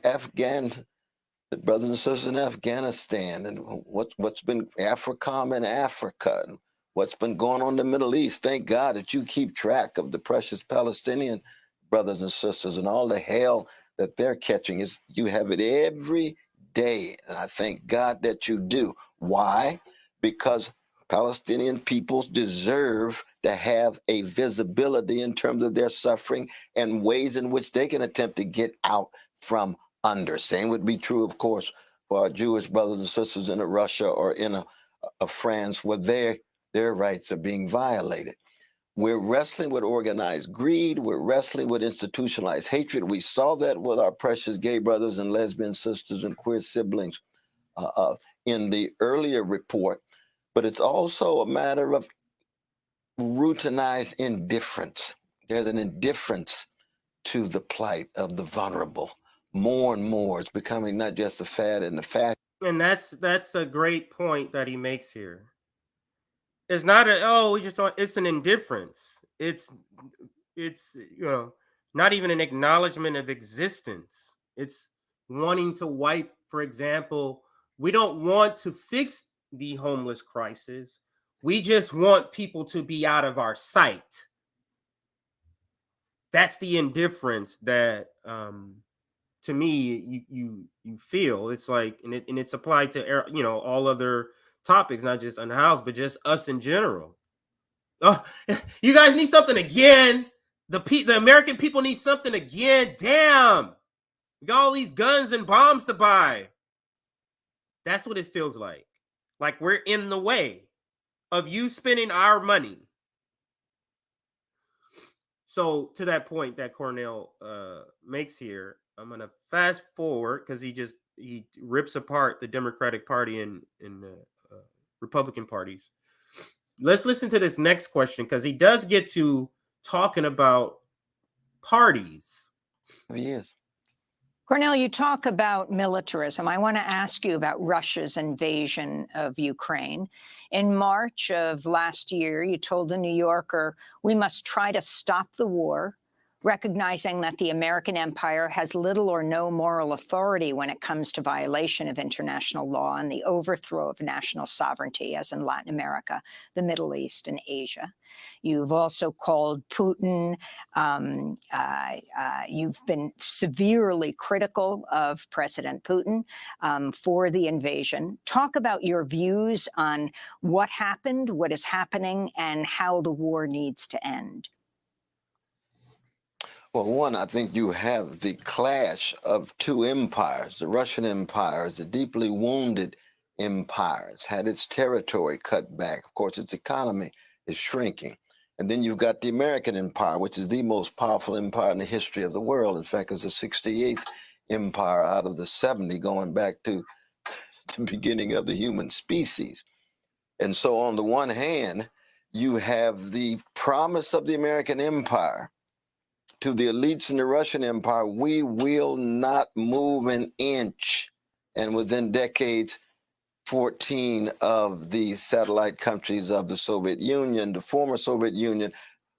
the brothers and sisters in Afghanistan, and what's been AFRICOM in Africa, and what's been going on in the Middle East. Thank God that you keep track of the precious Palestinian brothers and sisters and all the hell that they're catching. You have it every day, and I thank God that you do. Why? Because Palestinian peoples deserve to have a visibility in terms of their suffering and ways in which they can attempt to get out from under. Same would be true, of course, for our Jewish brothers and sisters in Russia or in a France where their rights are being violated. We're wrestling with organized greed. We're wrestling with institutionalized hatred. We saw that with our precious gay brothers and lesbian sisters and queer siblings in the earlier report. But it's also a matter of routinized indifference. There's an indifference to the plight of the vulnerable. More and more, it's becoming not just a fad and a fashion. And that's a great point that he makes here. It's not we just don't, it's an indifference. It's not even an acknowledgement of existence. It's wanting to wipe, for example, we don't want to fix the homeless crisis. We just want people to be out of our sight. That's the indifference that to me you feel. It's like, and it's applied to all other topics, not just unhoused, but just us in general. Oh, you guys need something again. The American people need something again. Damn, we got all these guns and bombs to buy. That's what it feels like. Like we're in the way of you spending our money. So to that point that Cornel makes here, I'm gonna fast forward because he rips apart the Democratic Party and the Republican parties. Let's listen to this next question because he does get to talking about parties. Yes. Cornel, you talk about militarism. I want to ask you about Russia's invasion of Ukraine. In March of last year, you told the New Yorker, we must try to stop the war, recognizing that the American empire has little or no moral authority when it comes to violation of international law and the overthrow of national sovereignty, as in Latin America, the Middle East, and Asia. You've also called Putin, you've been severely critical of President Putin for the invasion. Talk about your views on what happened, what is happening, and how the war needs to end. Well, one, I think you have the clash of two empires. The Russian Empire is a deeply wounded empire. It's had its territory cut back. Of course, its economy is shrinking. And then you've got the American Empire, which is the most powerful empire in the history of the world. In fact, it's the 68th empire out of the 70, going back to the beginning of the human species. And so on the one hand, you have the promise of the American Empire to the elites in the Russian Empire: we will not move an inch. And within decades, 14 of the satellite countries of the Soviet Union, the former Soviet Union,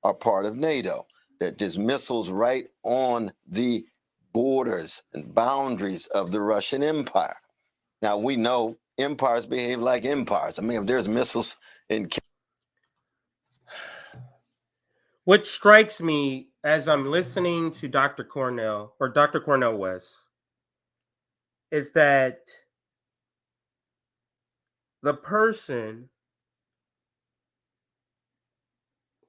are part of NATO. There's missiles right on the borders and boundaries of the Russian Empire. Now, we know empires behave like empires. I mean, if there's missiles in... What strikes me as I'm listening to Dr. Cornel West is that the person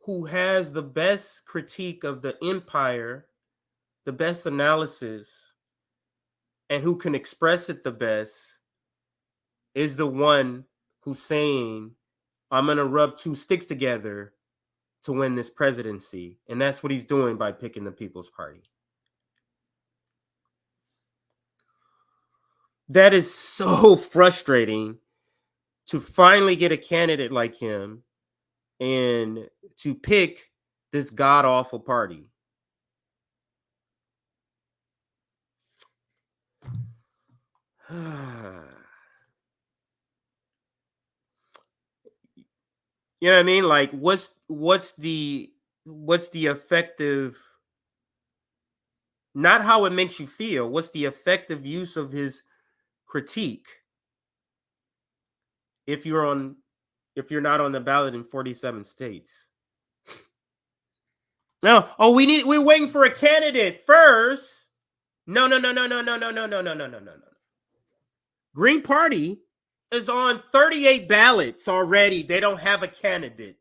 who has the best critique of the empire, the best analysis, and who can express it the best is the one who's saying, I'm going to rub two sticks together to win this presidency. And that's what he's doing by picking the People's Party. That is so frustrating to finally get a candidate like him and to pick this god-awful party. You know what I mean? Like, what's the effective, not how it makes you feel, what's the effective use of his critique if you're not on the ballot in 47 states? No, we're waiting for a candidate first. No. Green Party is on 38 ballots already. They don't have a candidate.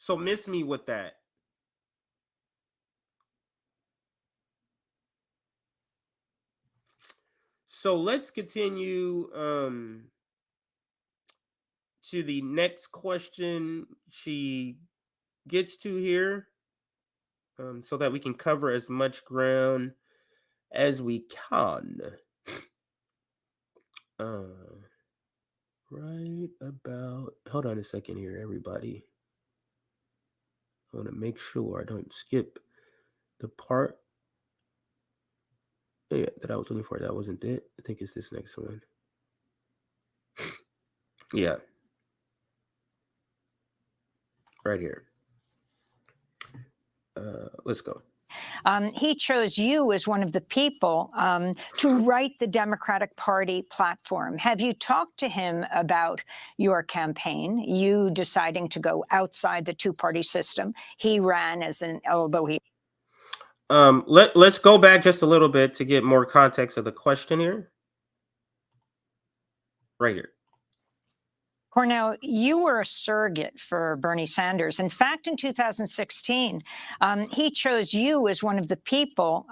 So miss me with that. So let's continue to the next question she gets to here, so that we can cover as much ground as we can. Right about, hold on a second here, everybody. I want to make sure I don't skip the part that I was looking for. That wasn't it. I think it's this next one. Yeah. Right here. Let's go. He chose you as one of the people to write the Democratic Party platform. Have you talked to him about your campaign, you deciding to go outside the two-party system? He ran as an, although he... Let's go back just a little bit to get more context of the question here. Right here. Cornel, you were a surrogate for Bernie Sanders. In fact, in 2016, he chose you as one of the people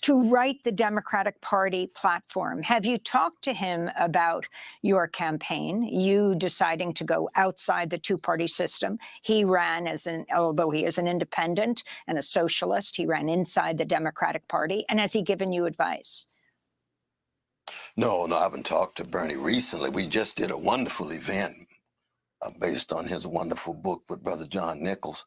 to write the Democratic Party platform. Have you talked to him about your campaign, you deciding to go outside the two-party system? He ran as an, although he is an independent and a socialist, he ran inside the Democratic Party. And has he given you advice? No, I haven't talked to Bernie recently. We just did a wonderful event based on his wonderful book with Brother John Nichols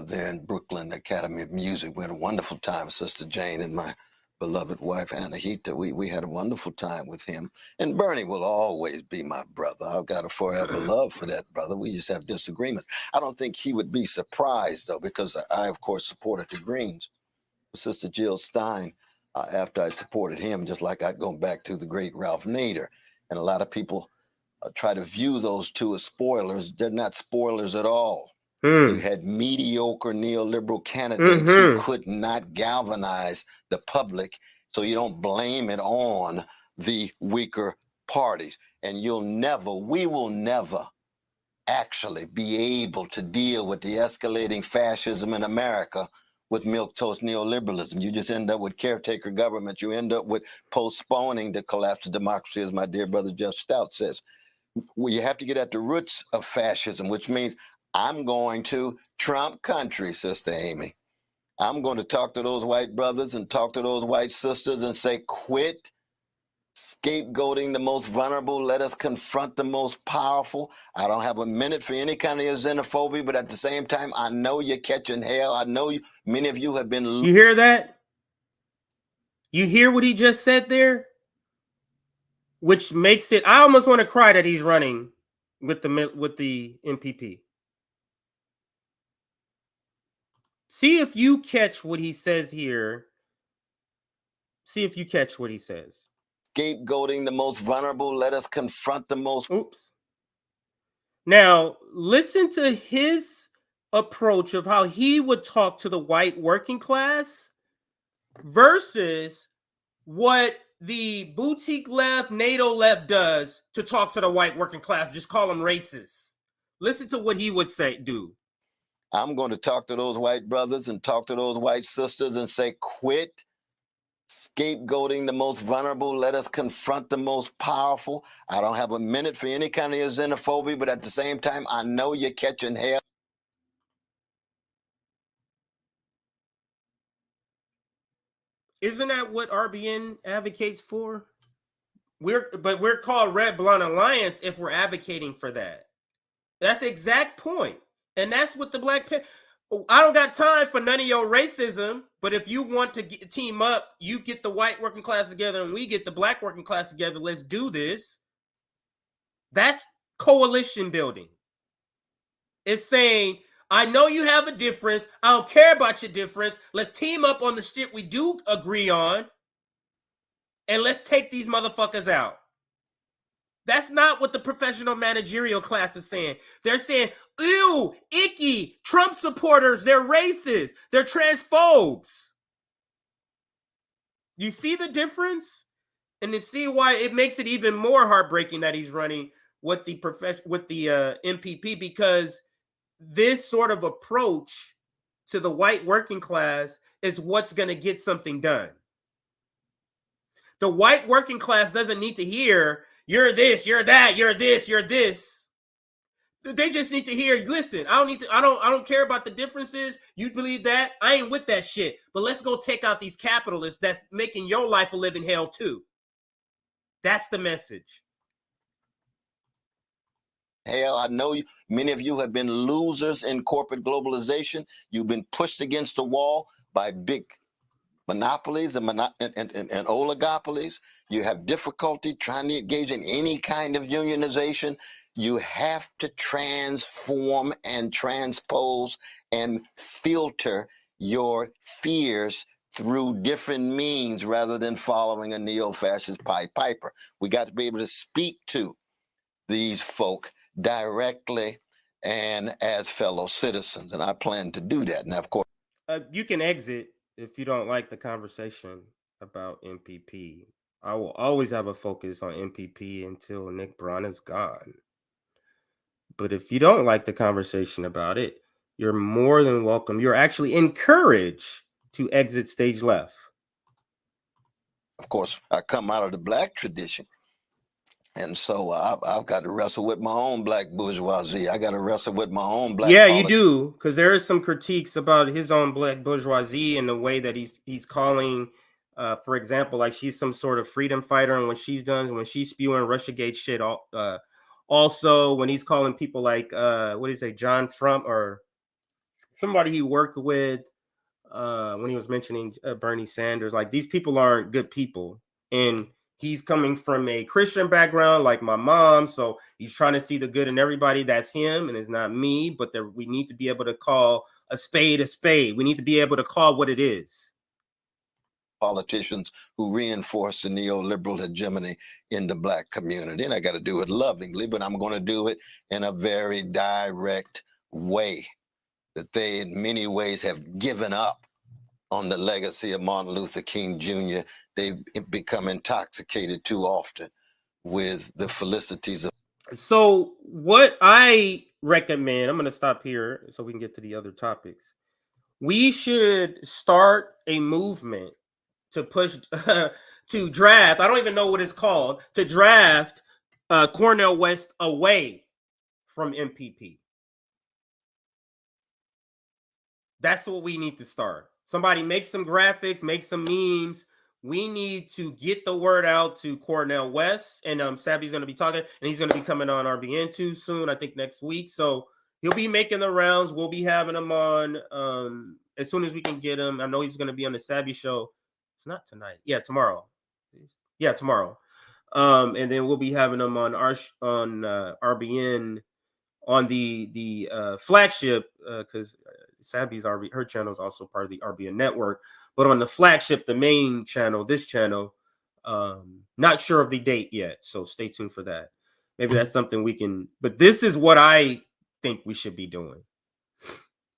there in Brooklyn Academy of Music. We had a wonderful time, Sister Jane and my beloved wife, Anahita. We had a wonderful time with him. And Bernie will always be my brother. I've got a forever love for that brother. We just have disagreements. I don't think he would be surprised, though, because I of course, supported the Greens. Sister Jill Stein, after I supported him, just like I'd gone back to the great Ralph Nader. And a lot of people try to view those two as spoilers. They're not spoilers at all. You had mediocre neoliberal candidates who could not galvanize the public, so you don't blame it on the weaker parties. And we will never actually be able to deal with the escalating fascism in America with milquetoast neoliberalism. You just end up with caretaker government. You end up with postponing the collapse of democracy, as my dear brother Jeff Stout says. Well, you have to get at the roots of fascism, which means I'm going to Trump country, Sister Amy. I'm going to talk to those white brothers and talk to those white sisters and say, quit scapegoating the most vulnerable. Let us confront the most powerful. I don't have a minute for any kind of xenophobia, but at the same time, I know you're catching hell. I know many of you have been... You hear that? You hear what he just said there? Which makes it, I almost want to cry that he's running with the MPP. See if you catch what he says here. See if you catch what he says. Scapegoating the most vulnerable. Let us confront the most... Oops. Now, listen to his approach of how he would talk to the white working class versus what the boutique left, NATO left does to talk to the white working class. Just call them racist. Listen to what he would say, do. I'm going to talk to those white brothers and talk to those white sisters and say, quit scapegoating the most vulnerable. Let us confront the most powerful. I don't have a minute for any kind of xenophobia, but at the same time, I know you're catching hell. Isn't that what RBN advocates for? We're called Red Blonde Alliance if we're advocating for that. That's the exact point. And that's what the Black Panther... I don't got time for none of your racism, but if you want to team up, you get the white working class together and we get the black working class together. Let's do this. That's coalition building. It's saying, I know you have a difference. I don't care about your difference. Let's team up on the shit we do agree on. And let's take these motherfuckers out. That's not what the professional managerial class is saying. They're saying, ew, icky, Trump supporters, they're racist, they're transphobes. You see the difference? And to see why it makes it even more heartbreaking that he's running with the MPP, because this sort of approach to the white working class is what's going to get something done. The white working class doesn't need to hear, you're this, you're that, you're this, you're this. They just need to hear, listen, I don't care about the differences. You believe that? I ain't with that shit. But let's go take out these capitalists that's making your life a living hell too. That's the message. Hell, I know many of you have been losers in corporate globalization. You've been pushed against the wall by big monopolies and oligopolies. You have difficulty trying to engage in any kind of unionization. You have to transform and transpose and filter your fears through different means rather than following a neo-fascist Pied Piper. We got to be able to speak to these folk directly and as fellow citizens, and I plan to do that. Now, of course, you can exit if you don't like the conversation about MPP. I will always have a focus on MPP until Nick Braun is gone. But if you don't like the conversation about it, you're more than welcome. You're actually encouraged to exit stage left. Of course, I come out of the black tradition. And so I've got to wrestle with my own black bourgeoisie. I got to wrestle with my own black. Yeah, you do, because there is some critiques about his own black bourgeoisie and the way that he's calling, for example, like she's some sort of freedom fighter, and when she's spewing Russiagate shit. Also, when he's calling people like what do you say, John Frump or somebody he worked with, when he was mentioning Bernie Sanders, like these people aren't good people, and he's coming from a Christian background like my mom, so he's trying to see the good in everybody. That's him, and it's not me. But we need to be able to call a spade a spade. We need to be able to call what it is. Politicians who reinforce the neoliberal hegemony in the black community. And I got to do it lovingly, but I'm going to do it in a very direct way that they in many ways have given up on the legacy of Martin Luther King Jr. They've become intoxicated too often with the felicities of. So what I recommend, I'm going to stop here so we can get to the other topics. We should start a movement to push, to draft, I don't even know what it's called, to draft Cornel West away from MPP. That's what we need to start. Somebody make some graphics, make some memes. We need to get the word out to Cornel West, and Sabby's going to be talking, and he's going to be coming on RBN too soon, I think next week. So he'll be making the rounds. We'll be having him on as soon as we can get him. I know he's going to be on the Sabby show. It's not tonight. Yeah, tomorrow. Yeah, tomorrow. And then we'll be having him on RBN on the flagship because Sabby's her channel is also part of the RBN network. But on the flagship, the main channel, this channel, not sure of the date yet. So stay tuned for that. Maybe that's something we can. But this is what I think we should be doing.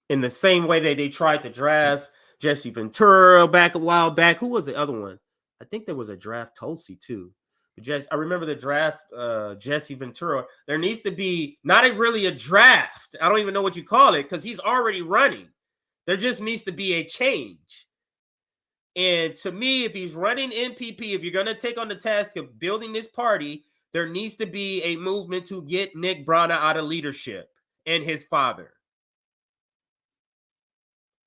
In the same way that they tried to draft Jesse Ventura back a while back. Who was the other one? I think there was a draft Tulsi too. I remember the draft Jesse Ventura. There needs to be not really a draft. I don't even know what you call it because he's already running. There just needs to be a change. And to me, if he's running MPP, if you're going to take on the task of building this party, there needs to be a movement to get Nick Brana out of leadership and his father.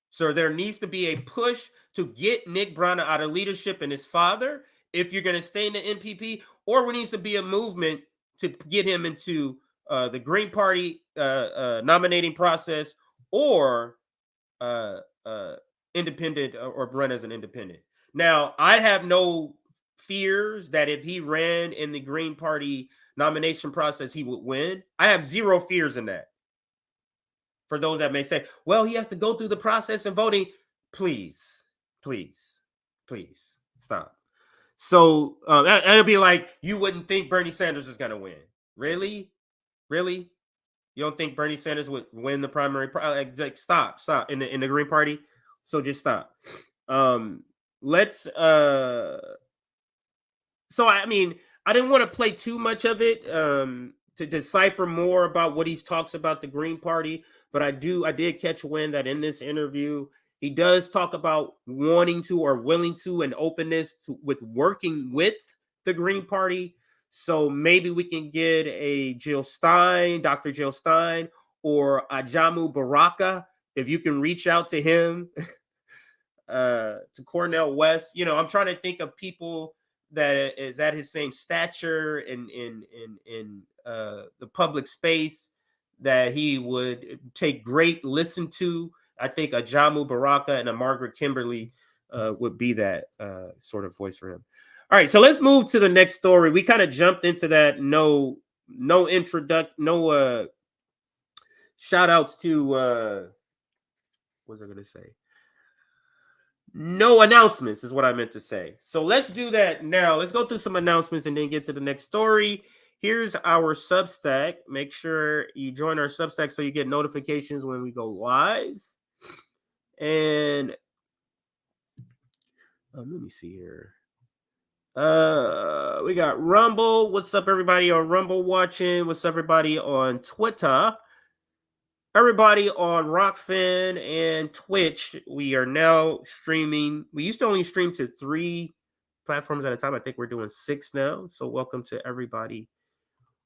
So there needs to be a push to get Nick Brana out of leadership and his father if you're going to stay in the MPP, or there needs to be a movement to get him into the Green Party nominating process or independent or run as an independent. Now, I have no fears that if he ran in the Green Party nomination process, he would win. I have zero fears in that. For those that may say, well, he has to go through the process and voting. Please, please, please stop. So it'll be like, you wouldn't think Bernie Sanders is going to win. Really? Really? You don't think Bernie Sanders would win the primary? Like, stop in the Green Party. So just stop. So I mean, I didn't want to play too much of it to decipher more about what he talks about the Green Party, but I did catch wind that in this interview he does talk about wanting to or willing to and openness to with working with the Green Party. So maybe we can get a Jill Stein, Dr. Jill Stein, or Ajamu Baraka, if you can reach out to him, to Cornel West. You know, I'm trying to think of people that is at his same stature in the public space that he would take great listen to. I think a Jamu Baraka and a Margaret Kimberly would be that sort of voice for him. All right, so let's move to the next story. We kind of jumped into that. No shout outs to what was I going to say? No announcements is what I meant to say. So let's do that now. Let's go through some announcements and then get to the next story. Here's our Substack. Make sure you join our Substack so you get notifications when we go live. And let me see here. We got Rumble. What's up, everybody on Rumble watching? What's up, everybody on Twitter? Everybody on Rockfin and Twitch. We are now streaming. We used to only stream to 3 platforms at a time. I think we're doing 6 now. So welcome to everybody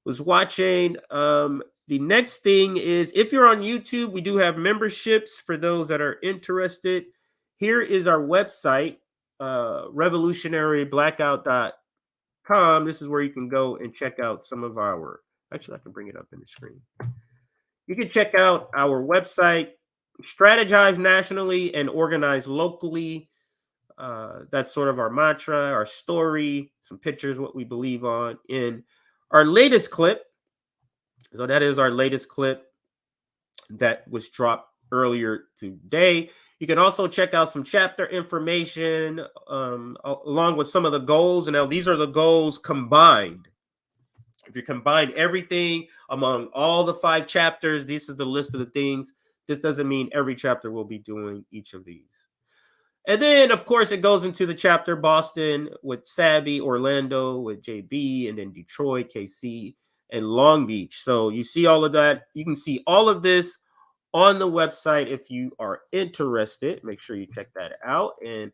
who's watching. The next thing is, if you're on YouTube, we do have memberships for those that are interested. Here is our website, revolutionaryblackout.com. This is where you can go and check out some of our, actually, I can bring it up in the screen. You can check out our website, strategize nationally and organize locally. That's sort of our mantra, our story, some pictures, what we believe on in our latest clip. So that is our latest clip that was dropped earlier today. You can also check out some chapter information along with some of the goals. And now these are the goals combined. If you combine everything among all the 5 chapters, this is the list of the things. This doesn't mean every chapter will be doing each of these. And then, of course, it goes into the chapter Boston with Sabby, Orlando with JB, and then Detroit, KC, and Long Beach. So you see all of that. You can see all of this on the website if you are interested. Make sure you check that out. And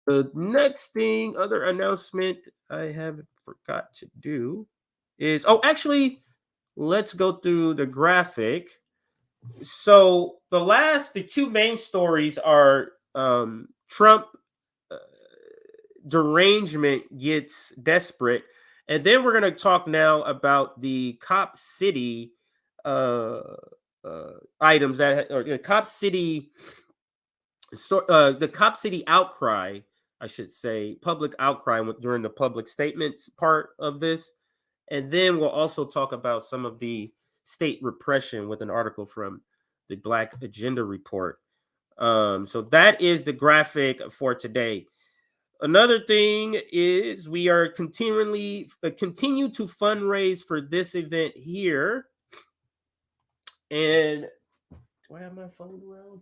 the next thing, other announcement I haven't forgot to do is, actually, let's go through the graphic. So the 2 main stories are Trump derangement gets desperate. And then we're going to talk now about the Cop City items that, or the Cop City, the Cop City outcry, I should say, public outcry during the public statements part of this. And then we'll also talk about some of the state repression with an article from the Black Agenda Report. So that is the graphic for today. Another thing is we are continue to fundraise for this event here. And do I have my phone around?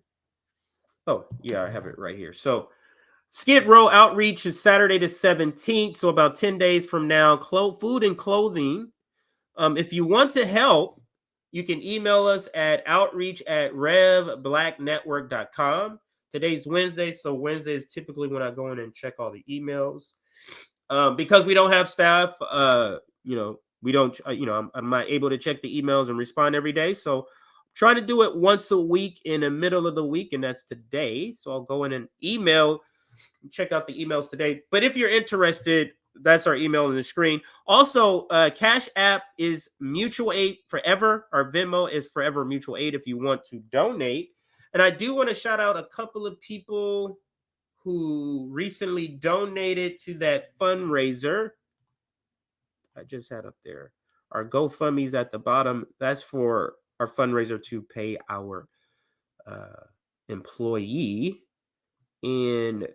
Oh, yeah, I have it right here. So Skid Row Outreach is Saturday the 17th, so about 10 days from now. Food and clothing. If you want to help, you can email us at outreach@revblacknetwork.com. Today's Wednesday, so Wednesday is typically when I go in and check all the emails. Because we don't have staff, we don't, I'm not able to check the emails and respond every day. So I'm trying to do it once a week in the middle of the week, and that's today. So I'll go in and check out the emails today. But if you're interested, that's our email on the screen. Also, Cash App is Mutual Aid Forever. Our Venmo is Forever Mutual Aid if you want to donate. And I do want to shout out a couple of people who recently donated to that fundraiser I just had up there. Our GoFundMe's at the bottom. That's for our fundraiser to pay our employee. And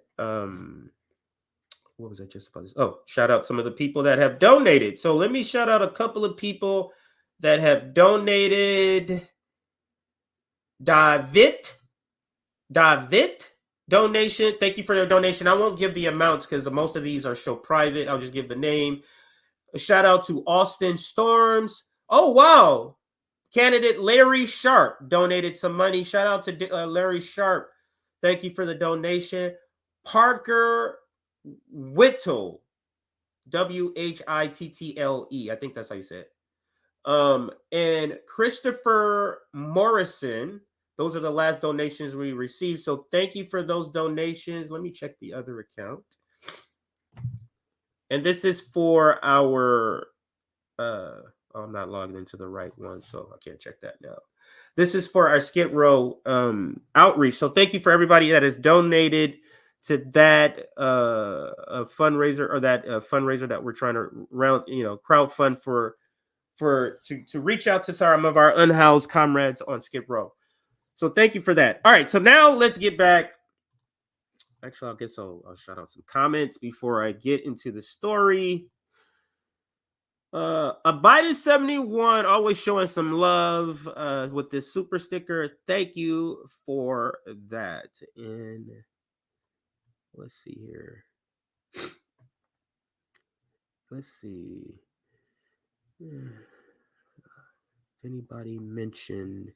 what was I just about to say? Oh, shout out some of the people that have donated. So let me shout out a couple of people that have donated. David donation. Thank you for your donation. I won't give the amounts because most of these are still private. I'll just give the name. A shout out to Austin Storms, Oh, wow. Candidate Larry Sharp donated some money. Shout out to Larry Sharp. Thank you for the donation. Parker Whittle, Whittle. I think that's how you say it. And Christopher Morrison. Those are the last donations we received. So thank you for those donations. Let me check the other account. And this is for our I'm not logged into the right one, so I can't check that now. This is for our Skid Row outreach. So thank you for everybody that has donated to that fundraiser, or that fundraiser that we're trying to crowdfund to reach out to some of our unhoused comrades on Skid Row. So thank you for that. All right, so now let's get back. Actually, I guess I'll shout out some comments before I get into the story. A Biden 71 always showing some love with this super sticker. Thank you for that. And let's see here. Let's see. Anybody mention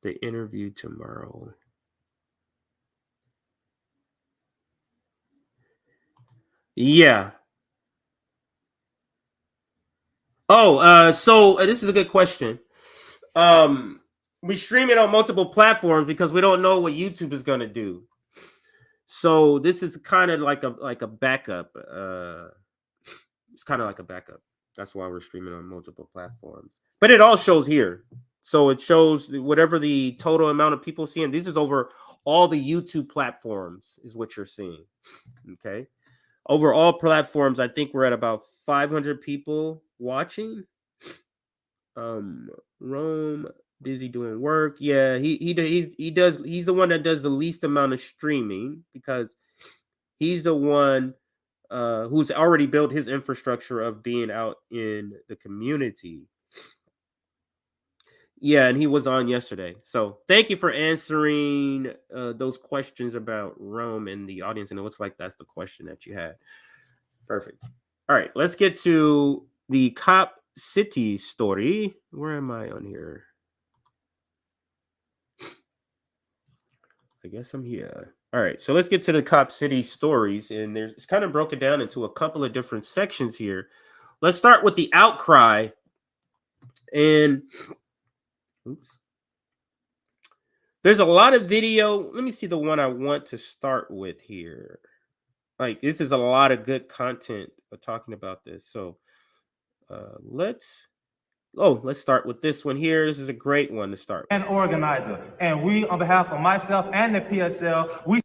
the interview tomorrow? Yeah. Oh, so this is a good question. We stream it on multiple platforms because we don't know what YouTube is going to do. So this is kind of like a backup. It's kind of like a backup. That's why we're streaming on multiple platforms. But it all shows here. So it shows whatever the total amount of people seeing. This is over all the YouTube platforms is what you're seeing. Okay. Over all platforms, I think we're at about 500 people watching. Rome busy doing work. Yeah, he's the one that does the least amount of streaming because he's the one who's already built his infrastructure of being out in the community. Yeah, and he was on yesterday. So thank you for answering those questions about Rome in the audience. And it looks like that's the question that you had. Perfect. All right, let's get to the Cop City story. Where am I on here? I guess I'm here. All right, so let's get to the Cop City stories. And it's kind of broken down into a couple of different sections here. Let's start with the Outcry. And there's a lot of video. Let me see the one I want to start with here. Like, this is a lot of good content talking about this. So let's start with this one here. This is a great one to start with. And organizer. And we, on behalf of myself and the PSL, we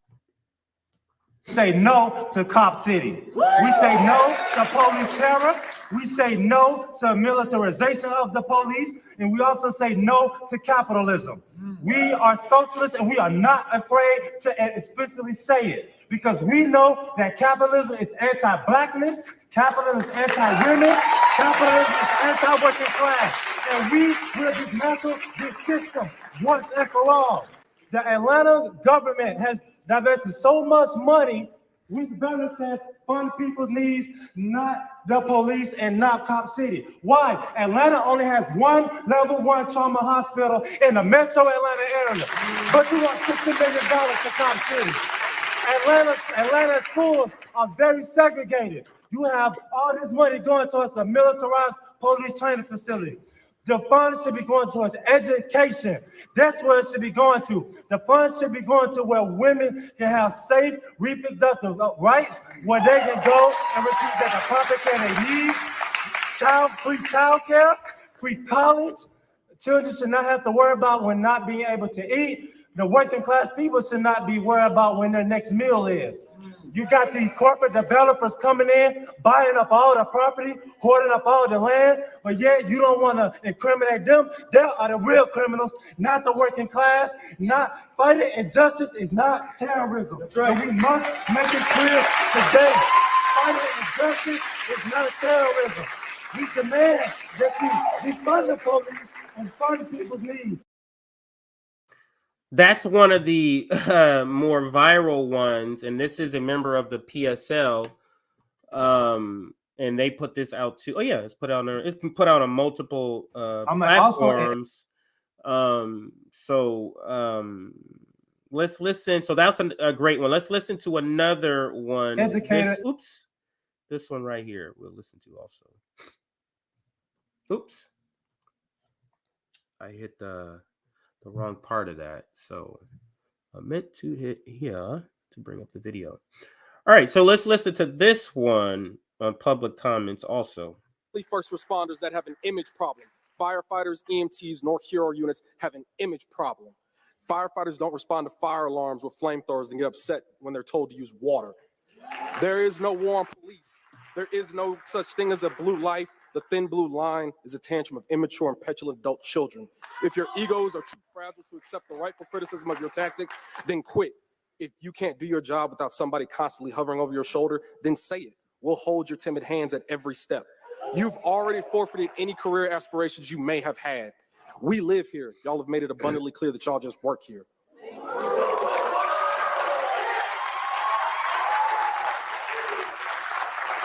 say no to Cop City. We say no to police terror. We say no to militarization of the police. And we also say no to capitalism. We are socialists and we are not afraid to explicitly say it. Because we know that capitalism is anti-blackness, capitalism is anti-women, capitalism is anti-working class. And we will dismantle this system once and for all. The Atlanta government has divested so much money, we better says fund people's needs, not the police and not Cop City. Why? Atlanta only has one level 1 trauma hospital in the metro Atlanta area. But you want $60 million to Cop City. Atlanta schools are very segregated. You have all this money going towards a militarized police training facility. The funds should be going towards education. That's where it should be going to. The funds should be going to where women can have safe reproductive rights, where they can go and receive the proper care they need, free child care, free college. Children should not have to worry about when not being able to eat. The working class people should not be worried about when their next meal is. You got the corporate developers coming in, buying up all the property, hoarding up all the land, but yet you don't want to incriminate them. They are the real criminals, not the working class. Not fighting injustice is not terrorism. That's right. And we must make it clear today. Fighting injustice is not terrorism. We demand that you defund the police and fund people's needs. That's one of the more viral ones, and this is a member of the PSL and they put this out too. Oh yeah, it's put out on multiple I'm like, also, platforms. Let's listen. So that's a great one. Let's listen to another one. Educated. This one right here. We'll listen to also. Oops. I hit the wrong part of that. So I meant to hit here to bring up the video. All right, so let's listen to this one on public comments also. First responders that have an image problem. Firefighters, EMTs, nor hero units have an image problem. Firefighters don't respond to fire alarms with flamethrowers and get upset when they're told to use water. There is no war on police. There is no such thing as a blue light. The thin blue line is a tantrum of immature and petulant adult children. If your egos are too fragile to accept the rightful criticism of your tactics, then quit. If you can't do your job without somebody constantly hovering over your shoulder, then say it. We'll hold your timid hands at every step. You've already forfeited any career aspirations you may have had. We live here. Y'all have made it abundantly clear that y'all just work here.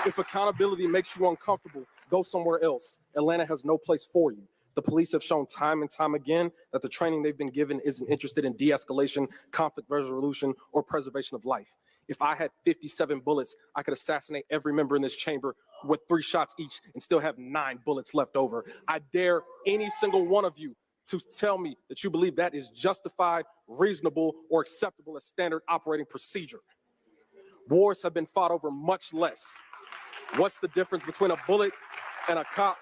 If accountability makes you uncomfortable, go somewhere else. Atlanta has no place for you. The police have shown time and time again that the training they've been given isn't interested in de-escalation, conflict resolution, or preservation of life. If I had 57 bullets, I could assassinate every member in this chamber with 3 shots each and still have 9 bullets left over. I dare any single one of you to tell me that you believe that is justified, reasonable, or acceptable as standard operating procedure. Wars have been fought over much less. What's the difference between a bullet and a cop?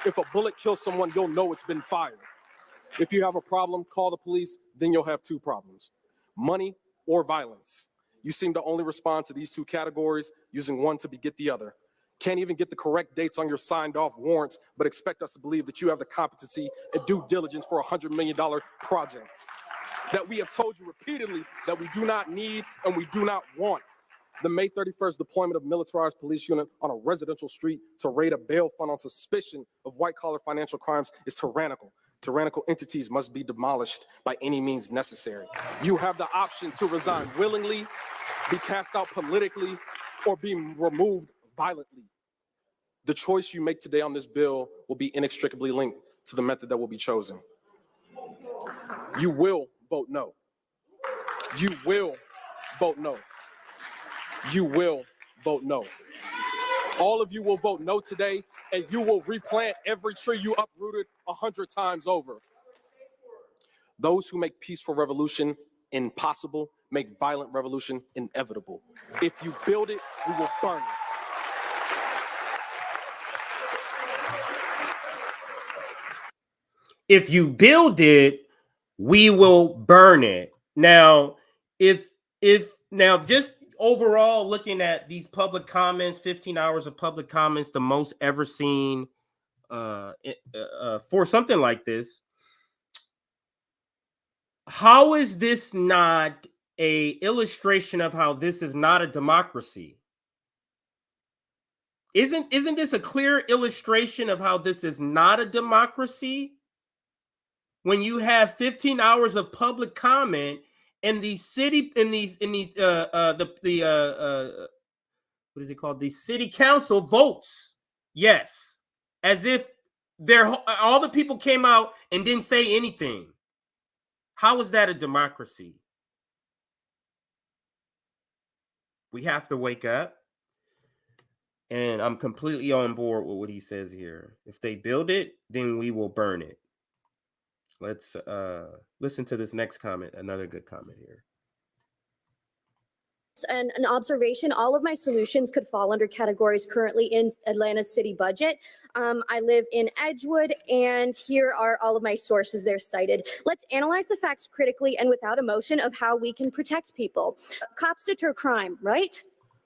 If a bullet kills someone, you'll know it's been fired. If you have a problem, call the police, then you'll have 2 problems: money or violence. You seem to only respond to these 2 categories, using one to beget the other. Can't even get the correct dates on your signed off warrants, but expect us to believe that you have the competency and due diligence for a $100 million project that we have told you repeatedly that we do not need and we do not want. The May 31st deployment of militarized police unit on a residential street to raid a bail fund on suspicion of white-collar financial crimes is tyrannical. Tyrannical entities must be demolished by any means necessary. You have the option to resign willingly, be cast out politically, or be removed violently. The choice you make today on this bill will be inextricably linked to the method that will be chosen. You will vote no. You will vote no. You will vote no. All of you will vote no today, and you will replant every tree you uprooted 100 times over. Those who make peaceful revolution impossible make violent revolution inevitable. If you build it, we will burn it. If you build it, we will burn it. Now, now just overall looking at these public comments, 15 hours of public comments, the most ever seen for something like this. How is this not a illustration of how this is not a democracy? Isn't this a clear illustration of how this is not a democracy? When you have 15 hours of public comment and the city what is it called? The city council votes yes, as if all the people came out and didn't say anything. How is that a democracy? We have to wake up. And I'm completely on board with what he says here. If they build it, then we will burn it. Let's listen to this next comment. Another good comment here. And an observation, all of my solutions could fall under categories currently in Atlanta's city budget. I live in Edgewood, and here are all of my sources there cited. Let's analyze the facts critically and without emotion of how we can protect people. Cops deter crime, right?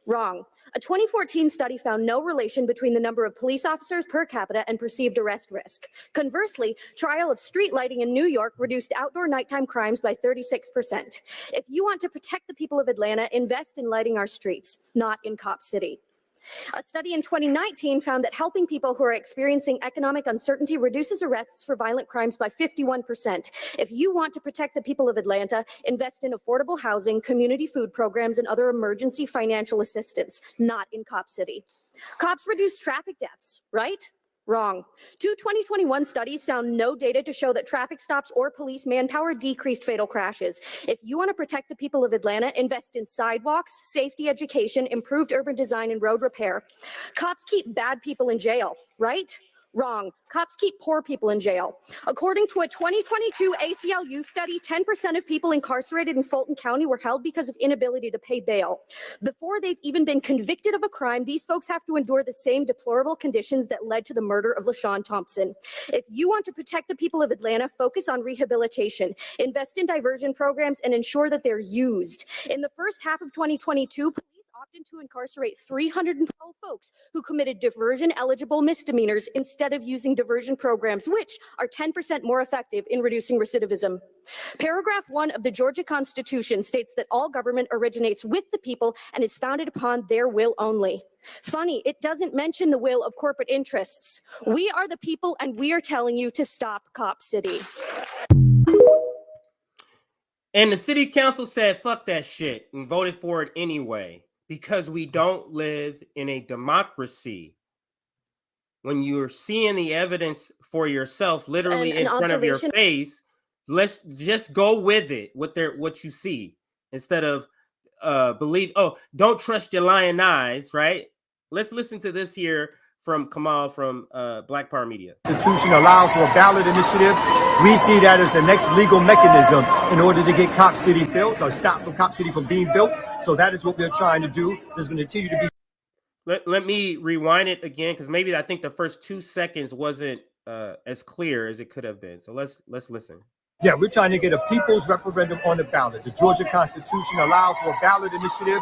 Wrong. A 2014 study found no relation between the number of police officers per capita and perceived arrest risk. Conversely, trial of street lighting in New York reduced outdoor nighttime crimes by 36%. If you want to protect the people of Atlanta, invest in lighting our streets, not in Cop City. A study in 2019 found that helping people who are experiencing economic uncertainty reduces arrests for violent crimes by 51%. If you want to protect the people of Atlanta, invest in affordable housing, community food programs, and other emergency financial assistance, not in Cop City. Cops reduce traffic deaths, right? Wrong. Two 2021 studies found no data to show that traffic stops or police manpower decreased fatal crashes. If you want to protect the people of Atlanta, invest in sidewalks, safety education, improved urban design, and road repair. Cops keep bad people in jail, right? Wrong. Cops keep poor people in jail. According to a 2022 ACLU study, 10% of people incarcerated in Fulton County were held because of inability to pay bail. Before they've even been convicted of a crime, these folks have to endure the same deplorable conditions that led to the murder of LaShawn Thompson. If you want to protect the people of Atlanta, focus on rehabilitation, invest in diversion programs, and ensure that they're used. In the first half of 2022, police opted to incarcerate 312 folks who committed diversion-eligible misdemeanors instead of using diversion programs, which are 10% more effective in reducing recidivism. Paragraph 1 of the Georgia Constitution states that all government originates with the people and is founded upon their will only. Funny, it doesn't mention the will of corporate interests. We are the people, and we are telling you to stop Cop City. And the city council said, fuck that shit, and voted for it anyway, because we don't live in a democracy. When you're seeing the evidence for yourself, literally in front of your face, let's just go with it, what you see, instead of don't trust your lying eyes, right? Let's listen to this here from Kamal from Black Power Media. Constitution allows for a ballot initiative. We see that as the next legal mechanism in order to get Cop City built or stop from Cop City from being built. So that is what we're trying to do. There's going to continue to be. Let me rewind it again, because maybe I think the first 2 seconds wasn't as clear as it could have been. So let's listen. Yeah, we're trying to get a people's referendum on the ballot. The Georgia Constitution allows for a ballot initiative.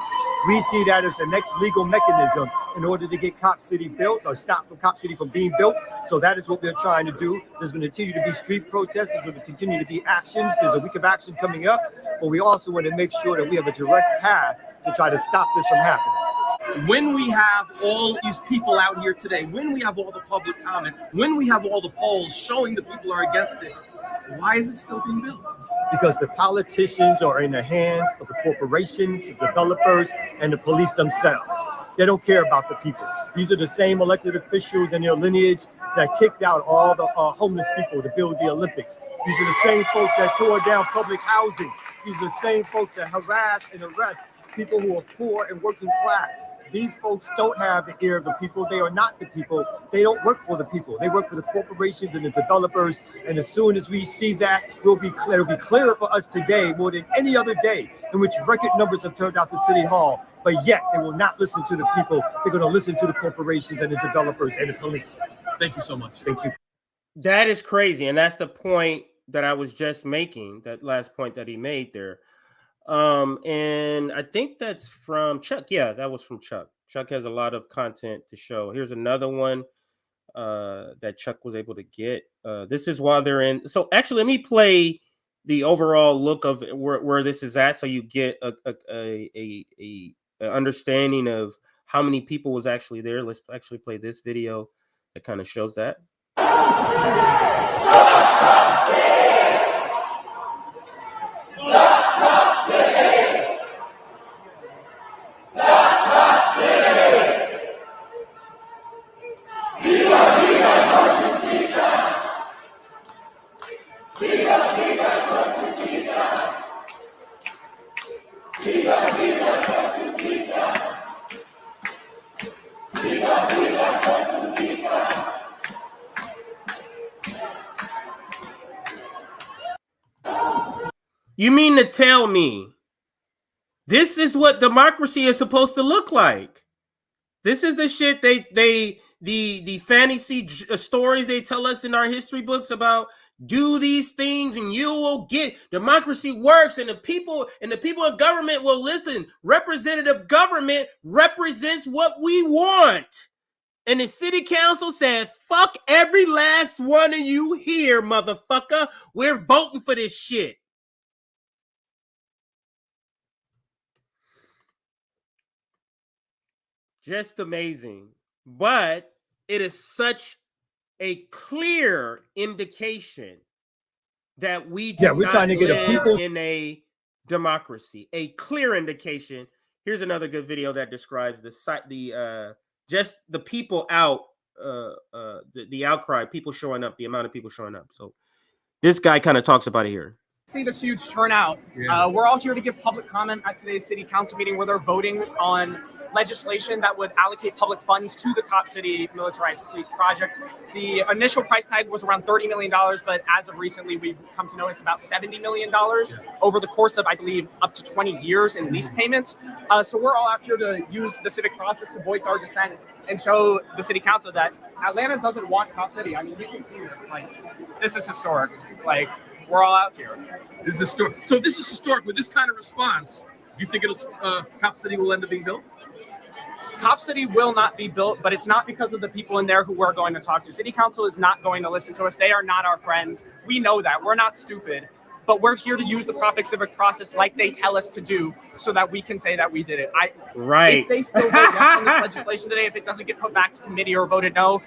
We see that as the next legal mechanism in order to get Cop City built or stop from Cop City from being built. So that is what we're trying to do. There's going to continue to be street protests. There's going to continue to be actions. There's a week of action coming up. But we also want to make sure that we have a direct path to try to stop this from happening. When we have all these people out here today, when we have all the public comment, when we have all the polls showing the people are against it, why is it still being built? Because the politicians are in the hands of the corporations, the developers, and the police themselves. They don't care about the people. These are the same elected officials and their lineage that kicked out all the homeless people to build the Olympics. These are the same folks that tore down public housing. These are the same folks that harass and arrest people who are poor and working class. These folks don't have the ear of the people. They are not the people. They don't work for the people. They work for the corporations and the developers. And as soon as we see that, it'll be clearer for us today more than any other day in which record numbers have turned out to City Hall. But yet they will not listen to the people. They're going to listen to the corporations and the developers and the police. Thank you so much. Thank you. That is crazy. And that's the point that I was just making, that last point that he made there. And I think that's from Chuck. Yeah, that was from Chuck. Chuck has a lot of content to show. Here's another one that Chuck was able to get. This is while they're in. So actually, let me play the overall look of where this is at, so you get a understanding of how many people was actually there. Let's actually play this video that kind of shows that. You mean to tell me this is what democracy is supposed to look like? This is the shit the fantasy stories they tell us in our history books about do these things and you will get democracy works and the people in government will listen. Representative government represents what we want. And the city council said, fuck every last one of you here, motherfucker. We're voting for this shit. Just amazing. But it is such a clear indication that we do we're not trying to get live a people in a democracy. A clear indication. Here's another good video that describes the just the people out, the outcry, people showing up, the amount of people showing up. So this guy kind of talks about it here. See this huge turnout. We're all here to give public comment at today's city council meeting where they're voting on legislation that would allocate public funds to the Cop City militarized police project. The initial price tag was around $30 million, but as of recently, we've come to know it's about $70 million over the course of, I believe, up to 20 years in lease payments. So we're all out here to use the civic process to voice our dissent and show the city council that Atlanta doesn't want Cop City. I mean, you can see this. Like, this is historic. Like, we're all out here. This is historic. So this is historic. With this kind of response, do you think Cop City will end up being built? Cop City will not be built, but it's not because of the people in there who we're going to talk to. City Council is not going to listen to us. They are not our friends. We know that. We're not stupid. But we're here to use the proper civic process like they tell us to do so that we can say that we did it. If they still vote yes on this legislation today, if it doesn't get put back to committee or voted no,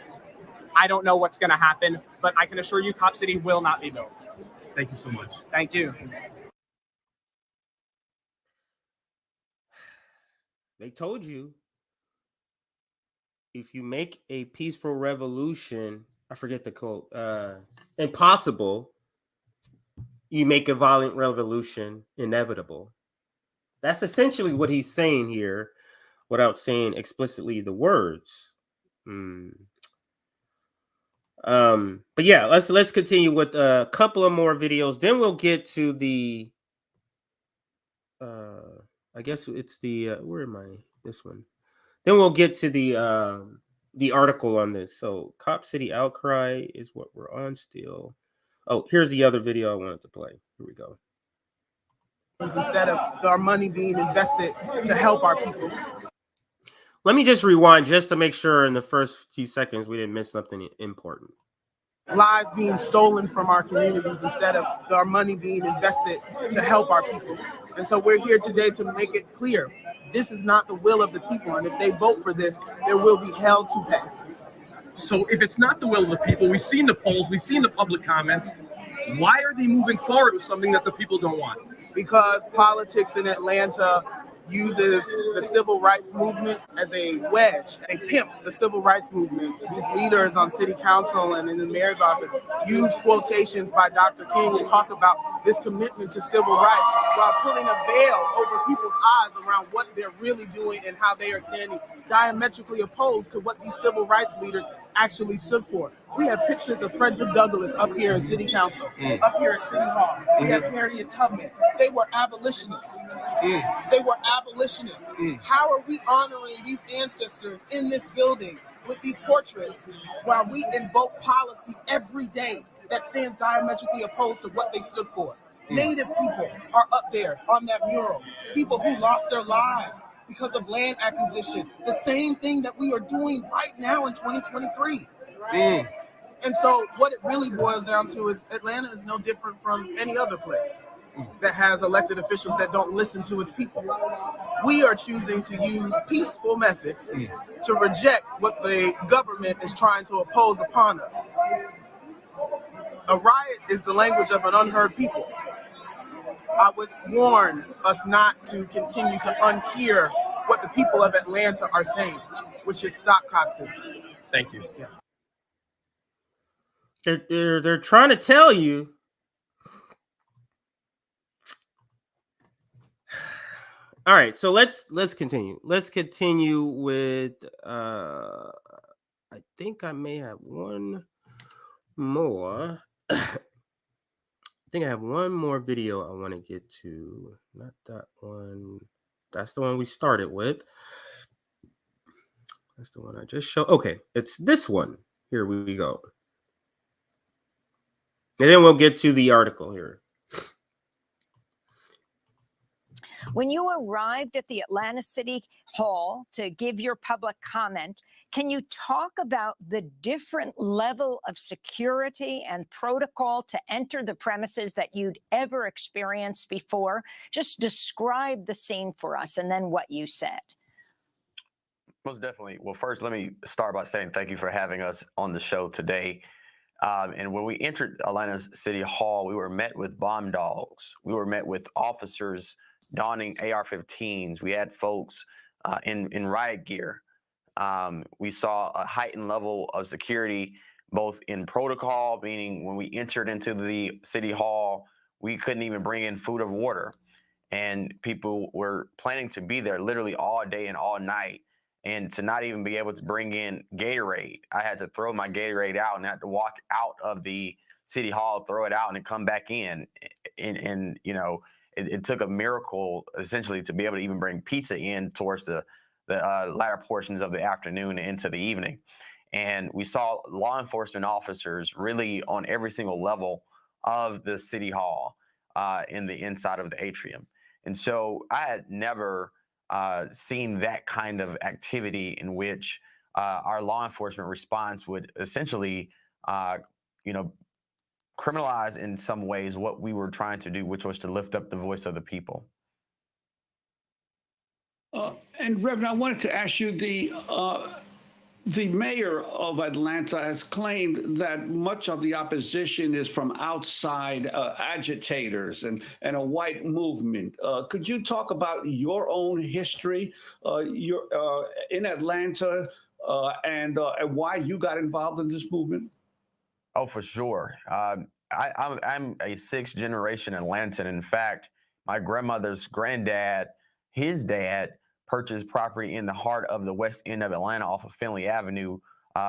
I don't know what's going to happen. But I can assure you Cop City will not be built. Thank you so much. Thank you. They told you. If you make a peaceful revolution, I forget the quote, impossible, you make a violent revolution inevitable. That's essentially what he's saying here without saying explicitly the words. But yeah, let's continue with a couple of more videos. Then we'll get to the, I guess it's the, where am I? This one. Then we'll get to the article on this. So Cop City Outcry is what we're on still. Oh, here's the other video I wanted to play. Here we go. Instead of our money being invested to help our people. Let me just rewind just to make sure in the first few seconds we didn't miss something important. Lives being stolen from our communities instead of our money being invested to help our people. And so we're here today to make it clear. This is not the will of the people, and if they vote for this, there will be hell to pay. So if it's not the will of the people, we've seen the polls, we've seen the public comments. Why are they moving forward with something that the people don't want? Because politics in Atlanta uses the civil rights movement as a wedge. They pimp the civil rights movement. These leaders on city council and in the mayor's office use quotations by Dr. King and talk about this commitment to civil rights while putting a veil over people's eyes around what they're really doing and how they are standing diametrically opposed to what these civil rights leaders actually stood for. We have pictures of Frederick Douglass up here in City Council, up here at City Hall. We have Harriet Tubman. They were abolitionists. They were abolitionists. How are we honoring these ancestors in this building with these portraits while we invoke policy every day that stands diametrically opposed to what they stood for? Native people are up there on that mural. People who lost their lives because of land acquisition. The same thing that we are doing right now in 2023. And so what it really boils down to is Atlanta is no different from any other place that has elected officials that don't listen to its people. We are choosing to use peaceful methods to reject what the government is trying to oppose upon us. A riot is the language of an unheard people. I would warn us not to continue to unhear what the people of Atlanta are saying, which is stop Cop City. Thank you. Yeah. They're trying to tell you. All right, so let's continue. Let's continue with I think I may have one more. I think I have one more video I want to get to. Not that one. That's the one we started with. That's the one I just showed. Okay, it's this one. Here we go. And then we'll get to the article here. When you arrived at the Atlanta City Hall to give your public comment, can you talk about the different level of security and protocol to enter the premises that you'd ever experienced before? Just describe the scene for us and then what you said. Most definitely. Well, first, let me start by saying thank you for having us on the show today. And when we entered Atlanta City Hall, we were met with bomb dogs. We were met with officers donning AR-15s. We had folks in riot gear. We saw a heightened level of security, both in protocol, meaning when we entered into the city hall, we couldn't even bring in food or water. And people were planning to be there literally all day and all night. And to not even be able to bring in Gatorade, I had to throw my Gatorade out and had to walk out of the city hall, throw it out, and then come back in. And you know, it took a miracle essentially to be able to even bring pizza in towards the latter portions of the afternoon and into the evening. And we saw law enforcement officers really on every single level of the city hall in the inside of the atrium. And so I had never seen that kind of activity in which our law enforcement response would essentially, you know, criminalize in some ways what we were trying to do, which was to lift up the voice of the people. And Reverend, I wanted to ask you, the mayor of Atlanta has claimed that much of the opposition is from outside agitators and a white movement. Could you talk about your own history in Atlanta and why you got involved in this movement? Oh, for sure. I'm a sixth generation Atlantan. In fact, my grandmother's granddad, his dad, purchased property in the heart of the west end of Atlanta off of Finley Avenue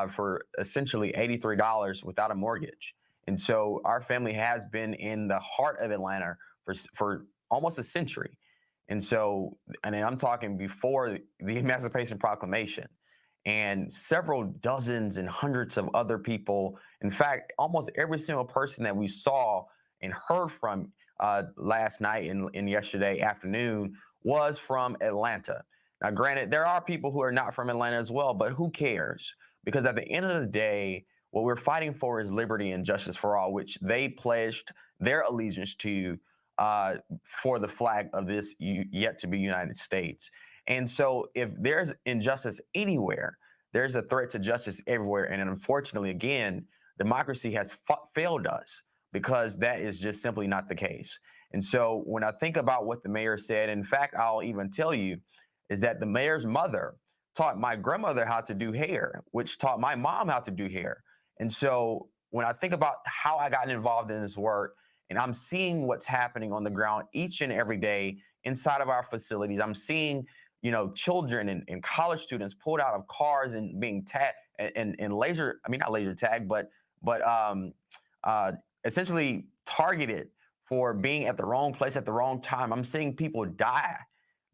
for essentially $83 without a mortgage. And so our family has been in the heart of Atlanta for almost a century. And so, and I'm talking before the Emancipation Proclamation, and several dozens and hundreds of other people. In fact, almost every single person that we saw and heard from last night and yesterday afternoon was from Atlanta. Now, granted, there are people who are not from Atlanta as well, but who cares? Because at the end of the day, what we're fighting for is liberty and justice for all, which they pledged their allegiance to for the flag of this yet to be United States. And so if there's injustice anywhere, there's a threat to justice everywhere. And unfortunately, again, democracy has failed us because that is just simply not the case. And so when I think about what the mayor said, in fact, I'll even tell you, is that the mayor's mother taught my grandmother how to do hair, which taught my mom how to do hair. And so when I think about how I got involved in this work, and I'm seeing what's happening on the ground each and every day inside of our facilities, I'm seeing, you know, children and college students pulled out of cars and being tagged and laser, I mean, not laser tagged, but essentially targeted for being at the wrong place at the wrong time. I'm seeing people die,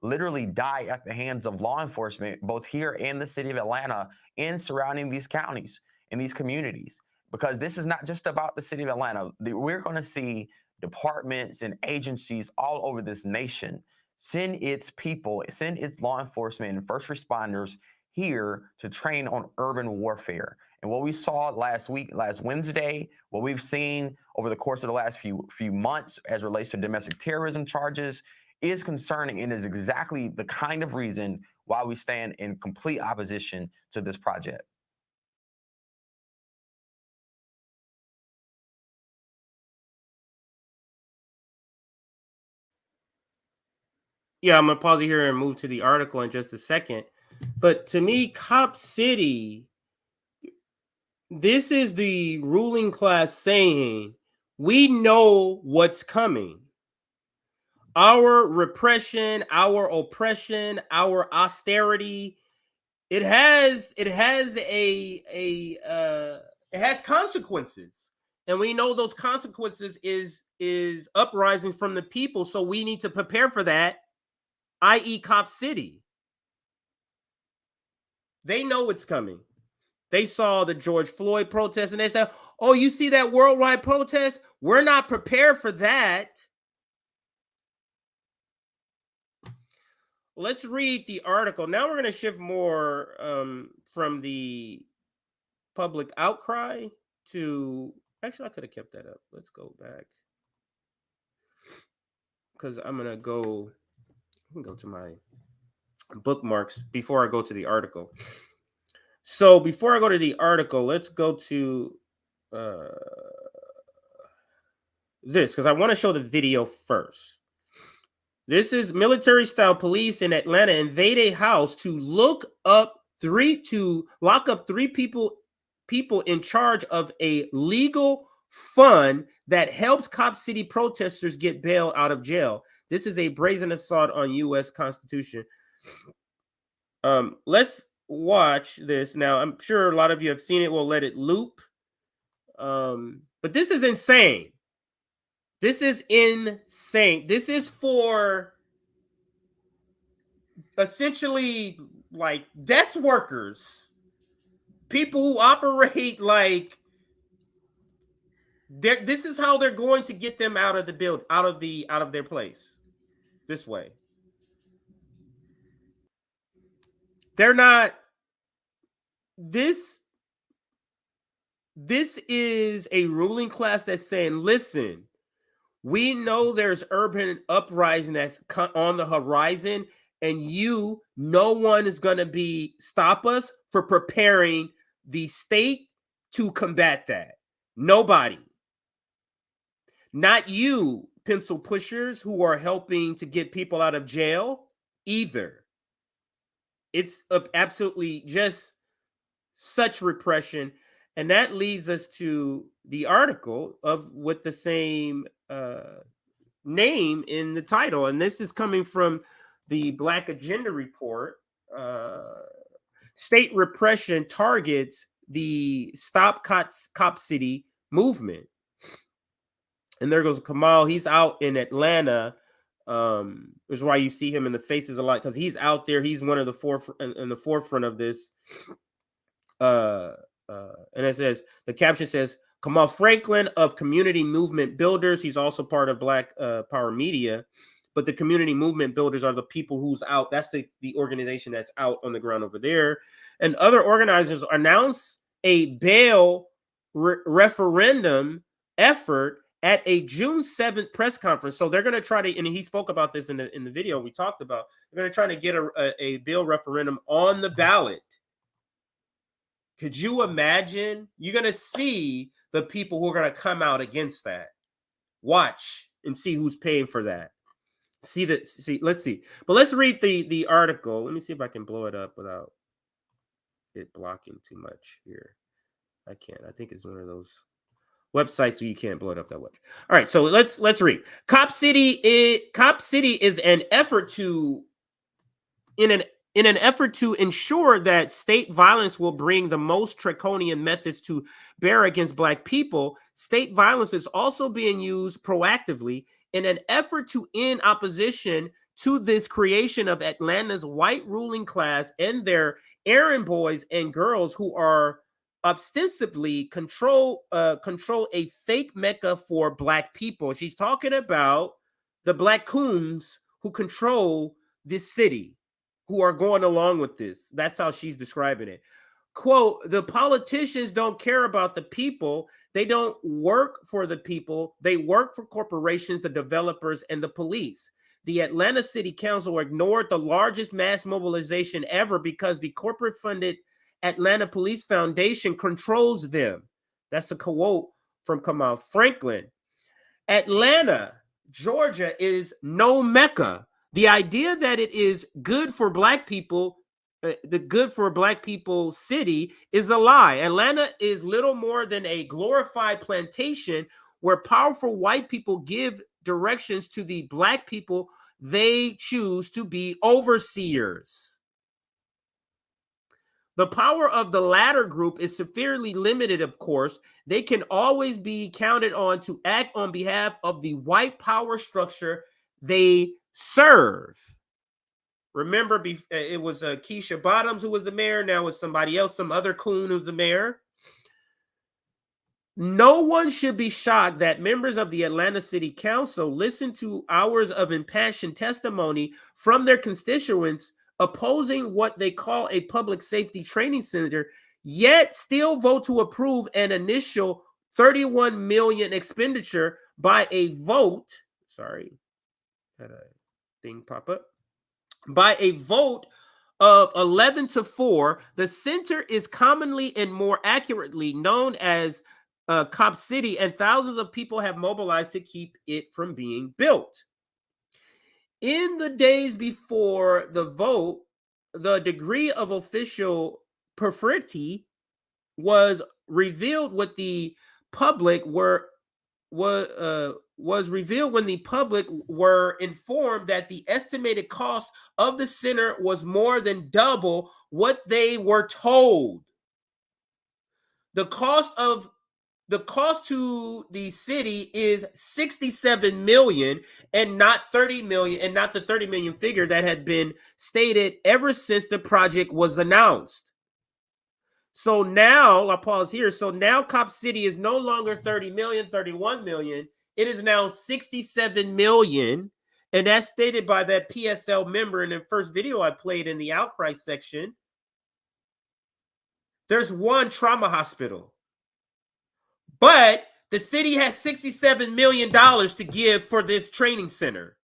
literally die at the hands of law enforcement, both here in the city of Atlanta and surrounding these counties and these communities. Because this is not just about the city of Atlanta. We're going to see departments and agencies all over this nation send its people, send its law enforcement and first responders here to train on urban warfare. And what we saw last Wednesday, what we've seen over the course of the last few months as relates to domestic terrorism charges is concerning and is exactly the kind of reason why we stand in complete opposition to this project. Yeah, I'm gonna pause it here and move to the article in just a second. But to me, Cop City, this is the ruling class saying, we know what's coming. Our repression, our oppression, our austerity, it has consequences. And we know those consequences is uprising from the people. So we need to prepare for that, i.e. Cop City. They know it's coming. They saw the George Floyd protest and they said, oh, you see that worldwide protest? We're not prepared for that. Let's read the article. Now we're going to shift more from the public outcry to... Actually, I could have kept that up. Let's go back. Because I'm going to go to my bookmarks before I go to the article. So before I go to the article, let's go to this, because I want to show the video first. This is military-style police in Atlanta invade a house to look up lock up three people in charge of a legal fund that helps Cop City protesters get bail out of jail. This is a brazen assault on U.S. Constitution. Let's watch this now. I'm sure a lot of you have seen it. We'll let it loop. But this is insane. This is insane. This is for essentially like desk workers, people who operate like this is how they're going to get them out of the build, out of their place. This way. They're not. This is a ruling class that's saying, listen, we know there's urban uprising that's on the horizon, and no one is going to stop us for preparing the state to combat that. Nobody. Not you, pencil pushers who are helping to get people out of jail either. It's absolutely just such repression. And that leads us to the article with the same name in the title. And this is coming from the Black Agenda Report. State repression targets the Stop Cop City movement. And there goes Kamal. He's out in Atlanta. Which is why you see him in the faces a lot, because he's out there. He's one of the forefront of this. And it says, the caption says, Kamal Franklin of Community Movement Builders. He's also part of Black Power Media. But the Community Movement Builders are the people who's out. That's the organization that's out on the ground over there. And other organizers announced a bail referendum effort at a June 7th press conference. So they're going to try to, and he spoke about this in the video we talked about, they're going to try to get a bail referendum on the ballot. Could you imagine? You're going to see the people who are going to come out against that. Watch and see who's paying for that. Let's see. But let's read the article. Let me see if I can blow it up without it blocking too much here. I can't. I think it's one of those websites where you can't blow it up that much. All right, so let's read. Cop City is an effort to in an effort to ensure that state violence will bring the most draconian methods to bear against Black people. State violence is also being used proactively in an effort to end opposition to this creation of Atlanta's white ruling class and their errand boys and girls who are ostensibly control a fake mecca for Black people. She's talking about the Black coons who control this city, who are going along with this. That's how she's describing it. Quote, the politicians don't care about the people. They don't work for the people. They work for corporations, the developers, and the police. The Atlanta City Council ignored the largest mass mobilization ever because the corporate-funded Atlanta Police Foundation controls them. That's a quote from Kamal Franklin. Atlanta, Georgia is no Mecca. The idea that it is good for Black people, the good for Black people city, is a lie. Atlanta is little more than a glorified plantation where powerful white people give directions to the Black people they choose to be overseers. The power of the latter group is severely limited, of course. They can always be counted on to act on behalf of the white power structure they serve. Remember, it was Keisha Bottoms who was the mayor. Now it's somebody else, some other coon who's the mayor. No one should be shocked that members of the Atlanta City Council listen to hours of impassioned testimony from their constituents opposing what they call a public safety training center, yet still vote to approve an initial $31 million expenditure by a vote. Sorry, had a thing pop up. By a vote of 11-4, the center is commonly and more accurately known as Cop City, and thousands of people have mobilized to keep it from being built. In the days before the vote, the degree of official perfidy was revealed with the public was revealed when the public were informed that the estimated cost of the center was more than double what they were told. The cost to the city is 67 million and not 30 million, and not the 30 million figure that had been stated ever since the project was announced. So now, I'll pause here. So now Cop City is no longer 30 million, 31 million. It is now 67 million. And that's stated by that PSL member in the first video I played in the Outcry section. There's one trauma hospital. But the city has $67 million to give for this training center.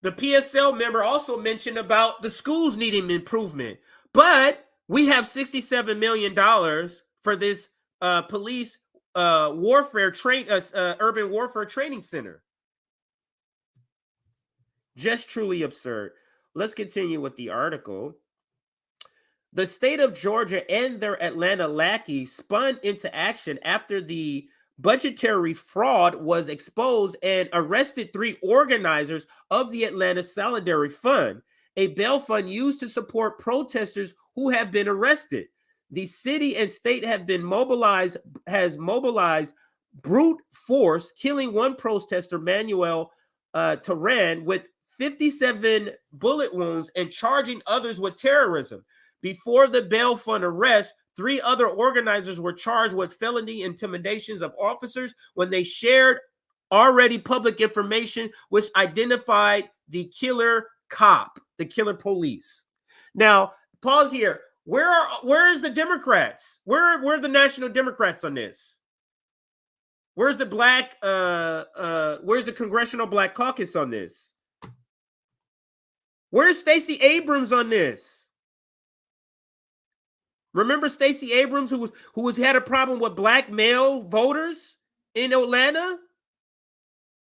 The PSL member also mentioned about the schools needing improvement. But we have $67 million for this police urban warfare training center. Just truly absurd. Let's continue with the article. The state of Georgia and their Atlanta lackey spun into action after the budgetary fraud was exposed and arrested 3 organizers of the Atlanta Solidarity Fund, a bail fund used to support protesters who have been arrested. The city and state have mobilized brute force, killing one protester, Manuel Tehran, with 57 bullet wounds and charging others with terrorism. Before the bail fund arrest, 3 other organizers were charged with felony intimidations of officers when they shared already public information which identified the killer cop, the killer police. Now, pause here. Where is the Democrats? Where are the National Democrats on this? Where's the where's the Congressional Black Caucus on this? Where's Stacey Abrams on this? Remember Stacey Abrams, who had a problem with black male voters in Atlanta?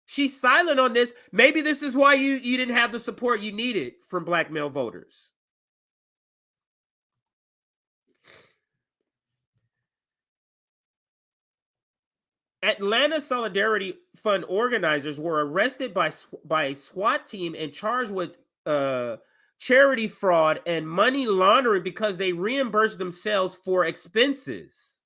She's silent on this. Maybe this is why you didn't have the support you needed from black male voters. Atlanta Solidarity Fund organizers were arrested by a SWAT team and charged with charity fraud and money laundering because they reimbursed themselves for expenses.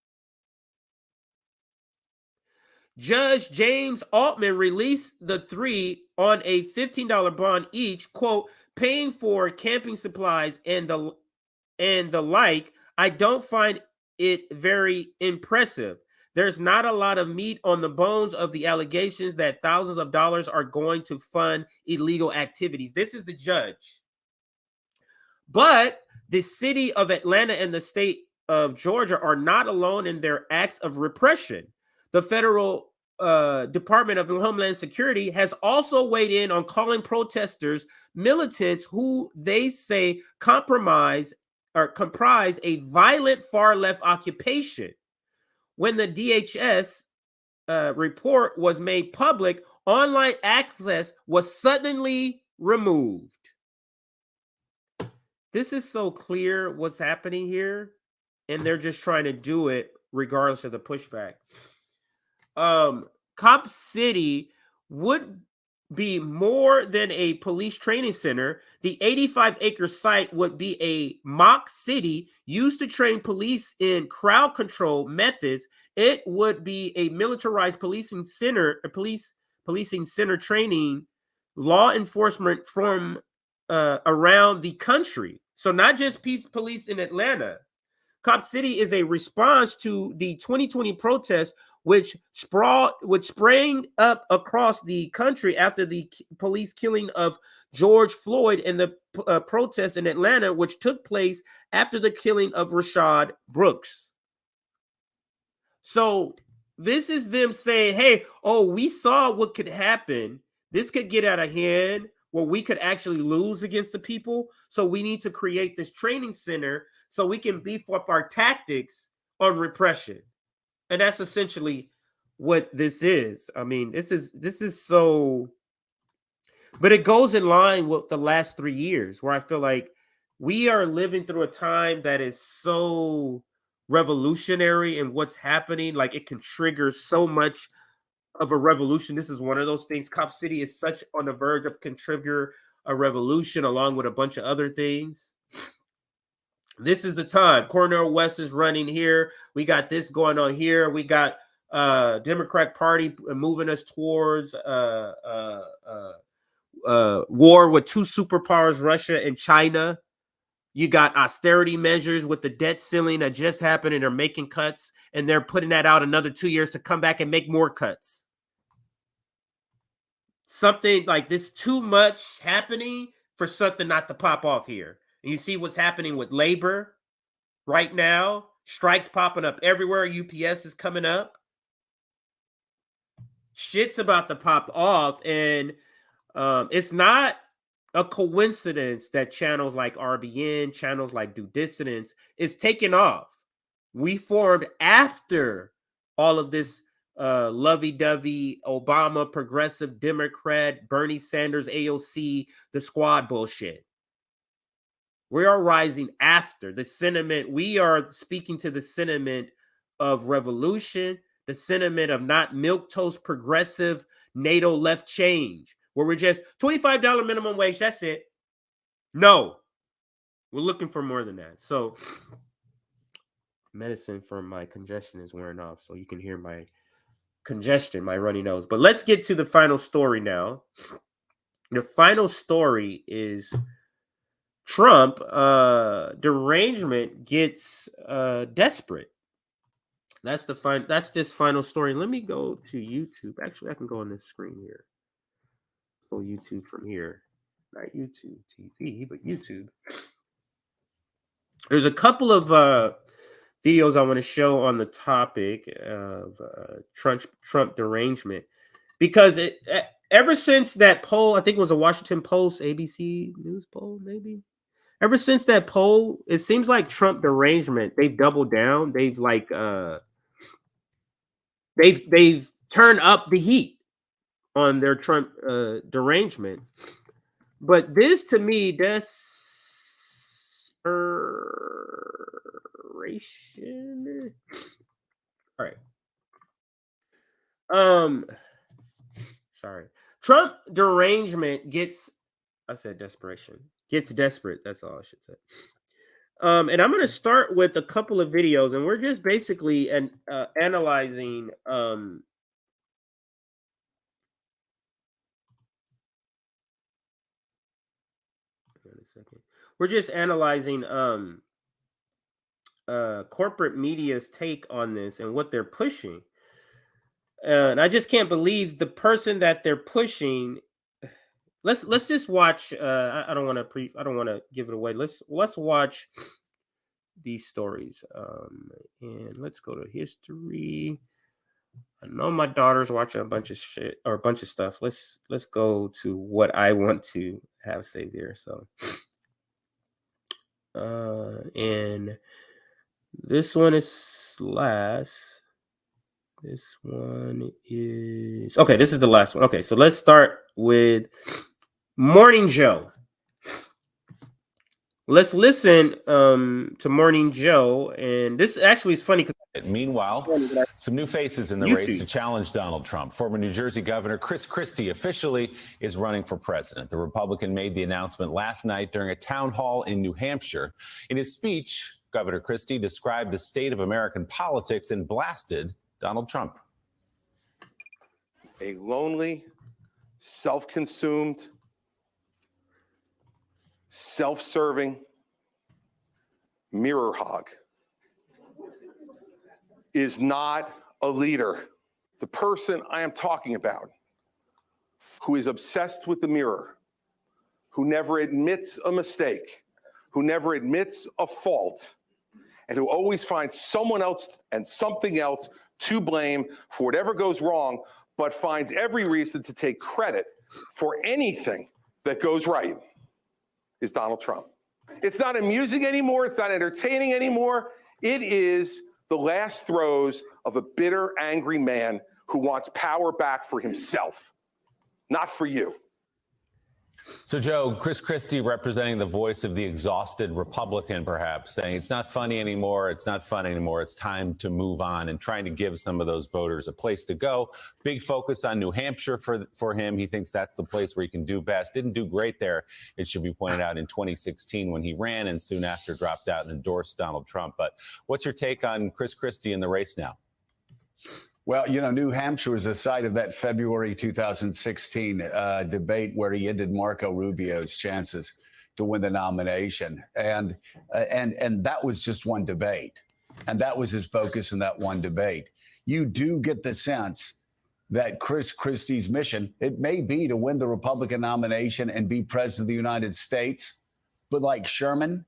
Judge James Altman released the 3 on a $15 bond each, quote, paying for camping supplies and the like. I don't find it very impressive. There's not a lot of meat on the bones of the allegations that thousands of dollars are going to fund illegal activities. This is the judge. But the city of Atlanta and the state of Georgia are not alone in their acts of repression. The federal Department of Homeland Security has also weighed in on calling protesters militants who they say comprise a violent far-left occupation. When the DHS report was made public, online access was suddenly removed. This is so clear what's happening here, and they're just trying to do it regardless of the pushback. Cop City would be more than a police training center. The 85-acre site would be a mock city used to train police in crowd control methods. It would be a militarized policing center, training law enforcement from around the country. So not just peace police in Atlanta. Cop City is a response to the 2020 protests, which sprang up across the country after the police killing of George Floyd and the protests in Atlanta, which took place after the killing of Rashad Brooks. So this is them saying, hey, we saw what could happen. This could get out of hand where we could actually lose against the people. So we need to create this training center so we can beef up our tactics on repression. And that's essentially what this is. I mean, this is so But it goes in line with the last 3 years where I feel like we are living through a time that is so revolutionary in what's happening. Like it can trigger so much of a revolution. This is one of those things. Cop City is such on the verge of trigger a revolution along with a bunch of other things. This is the time. Cornel West is running here. We got this going on here. We got Democratic Party moving us towards war with two superpowers, Russia and China. You got austerity measures with the debt ceiling that just happened, and they're making cuts, and they're putting that out another 2 years to come back and make more cuts. Something like this, too much happening for something not to pop off here. And you see what's happening with labor right now. Strikes popping up everywhere. UPS is coming up. Shit's about to pop off, and it's not a coincidence that channels like RBN, channels like Do Dissidence is taking off. We formed after all of this lovey-dovey Obama, progressive Democrat, Bernie Sanders, AOC, the squad bullshit. We are rising after the sentiment. We are speaking to the sentiment of revolution, the sentiment of not milquetoast progressive NATO left change, where we're just $25 minimum wage. That's it. No, we're looking for more than that. So medicine for my congestion is wearing off, so you can hear my congestion, my runny nose. But let's get to the final story now. The final story is Trump, derangement gets desperate. That's this final story. Let me go to YouTube. Actually, I can go on this screen here. Go YouTube from here. Not YouTube TV, but YouTube. There's a couple of videos I want to show on the topic of Trump derangement, because ever since that poll, I think it was a Washington Post, ABC News poll, maybe. Ever since that poll, it seems like Trump derangement, they've doubled down. They've they've turned up the heat on their Trump derangement. But this, to me, desperation. All right. Sorry. Trump derangement gets, I said desperation. Gets desperate. That's all I should say. And I'm going to start with a couple of videos, and we're just basically analyzing we're just analyzing corporate media's take on this and what they're pushing. And I just can't believe the person that they're pushing. Let's just watch. I don't want to give it away. Let's watch these stories. And let's go to history. I know my daughter's watching a bunch of shit or a bunch of stuff. Let's go to what I want to have saved here. So, and this one is last. This one is okay. This is the last one. Okay, so let's start with Morning Joe. Let's listen to Morning Joe, and this actually is funny. Meanwhile, some new faces in the race to challenge Donald Trump. Former New Jersey Governor Chris Christie officially is running for president. The Republican made the announcement last night during a town hall in New Hampshire. In his speech, Governor Christie described the state of American politics and blasted Donald Trump. A lonely, self-consumed, self-serving mirror hog is not a leader. The person I am talking about, who is obsessed with the mirror, who never admits a mistake, who never admits a fault, and who always finds someone else and something else to blame for whatever goes wrong, but finds every reason to take credit for anything that goes right, is Donald Trump. It's not amusing anymore. It's not entertaining anymore. It is the last throes of a bitter, angry man who wants power back for himself, not for you. So, Joe, Chris Christie representing the voice of the exhausted Republican, perhaps, saying it's not funny anymore. It's not fun anymore. It's time to move on, and trying to give some of those voters a place to go. Big focus on New Hampshire for him. He thinks that's the place where he can do best. Didn't do great there, it should be pointed out, in 2016 when he ran and soon after dropped out and endorsed Donald Trump. But what's your take on Chris Christie in the race now? Well, you know, New Hampshire was the site of that February 2016 debate where he ended Marco Rubio's chances to win the nomination. And that was just one debate. And that was his focus in that one debate. You do get the sense that Chris Christie's mission, it may be to win the Republican nomination and be president of the United States, but like Sherman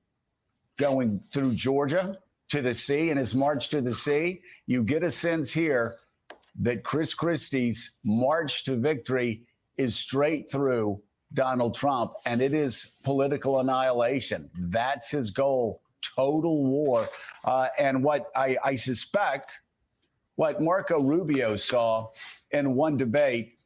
going through Georgia to the sea and his march to the sea, you get a sense here that Chris Christie's march to victory is straight through Donald Trump, and it is political annihilation. That's his goal, total war. And what I suspect, what Marco Rubio saw in one debate,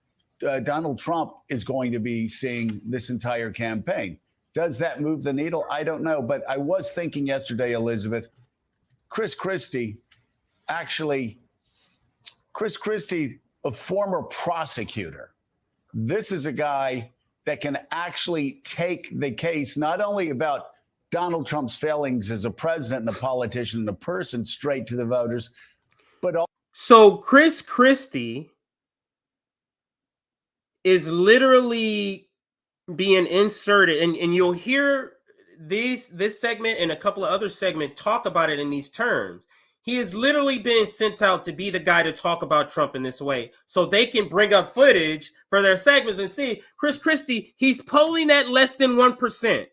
Donald Trump is going to be seeing this entire campaign. Does that move the needle? I don't know. But I was thinking yesterday, Elizabeth, Chris Christie, a former prosecutor. This is a guy that can actually take the case not only about Donald Trump's failings as a president and a politician and a person straight to the voters, but also. So Chris Christie is literally being inserted, and you'll hear this segment and a couple of other segments talk about it in these terms. He is literally being sent out to be the guy to talk about Trump in this way, so they can bring up footage for their segments and see Chris Christie, he's polling at less than 1%.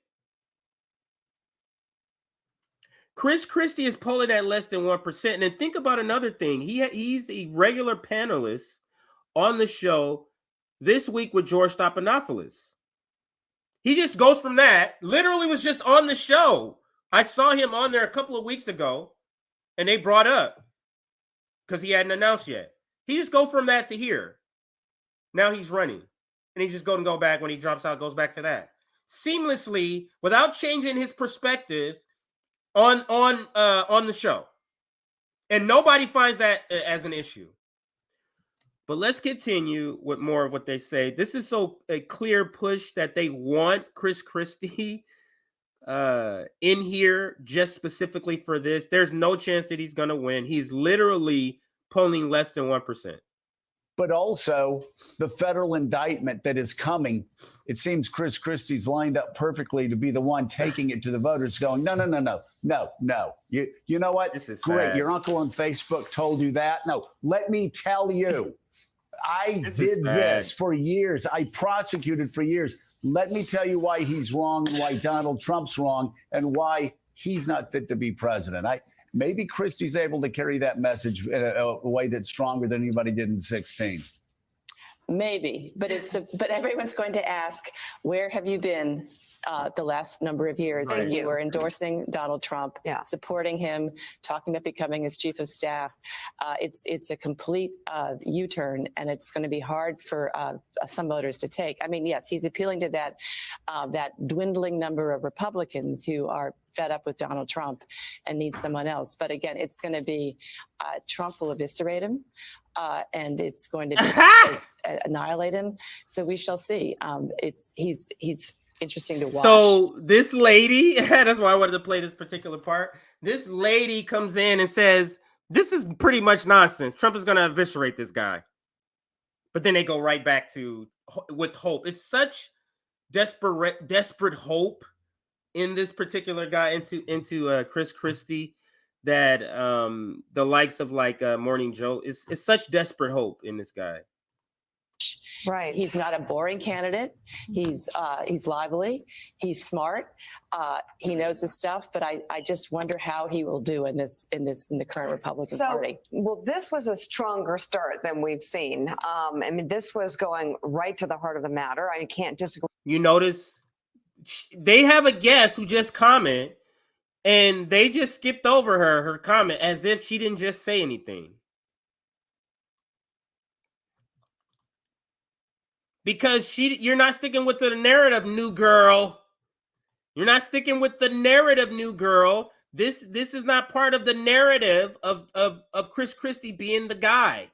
Chris Christie is polling at less than 1%. And then think about another thing. He's a regular panelist on the show this week with George Stephanopoulos. He just goes from that, literally was just on the show. I saw him on there a couple of weeks ago. And they brought up, because he hadn't announced yet. He just go from that to here. Now he's running. And he just go back when he drops out, goes back to that. Seamlessly, without changing his perspectives on the show. And nobody finds that as an issue. But let's continue with more of what they say. This is so a clear push that they want Chris Christie in here just specifically for this. There's no chance that he's going to win. He's literally polling less than 1%. But also the federal indictment that is coming. It seems Chris Christie's lined up perfectly to be the one taking it to the voters going, no. You know what? This is great. sad. Your uncle on Facebook told you that. No, let me tell you, I did this for years. I prosecuted for years. Let me tell you why he's wrong, and why Donald Trump's wrong, and why he's not fit to be president. Maybe Christie's able to carry that message in a way that's stronger than anybody did in 2016. Maybe, but everyone's going to ask, where have you been the last number of years? Right. And you were endorsing Donald Trump, supporting him, talking about becoming his chief of staff. It's a complete U-turn, and it's going to be hard for some voters to take. I mean, yes, he's appealing to that dwindling number of Republicans who are fed up with Donald Trump and need someone else. But again, it's going to be Trump will eviscerate him. And it's going to be annihilate him. So we shall see. He's interesting to watch. So this lady, that's why I wanted to play this particular part. This lady comes in and says, this is pretty much nonsense. Trump is going to eviscerate this guy. But then they go right back to with hope. It's such desperate hope in this particular guy, into Chris Christie, that the likes of Morning Joe is such desperate hope in this guy. Right. He's not a boring candidate. He's lively. He's smart. He knows his stuff. But I just wonder how he will do in the current Republican Party. Well, this was a stronger start than we've seen. I mean, this was going right to the heart of the matter. I can't disagree. You notice they have a guest who just commented, and they just skipped over her comment as if she didn't just say anything. because you're not sticking with the narrative, new girl. You're not sticking with the narrative, new girl. This is not part of the narrative of Chris Christie being the guy.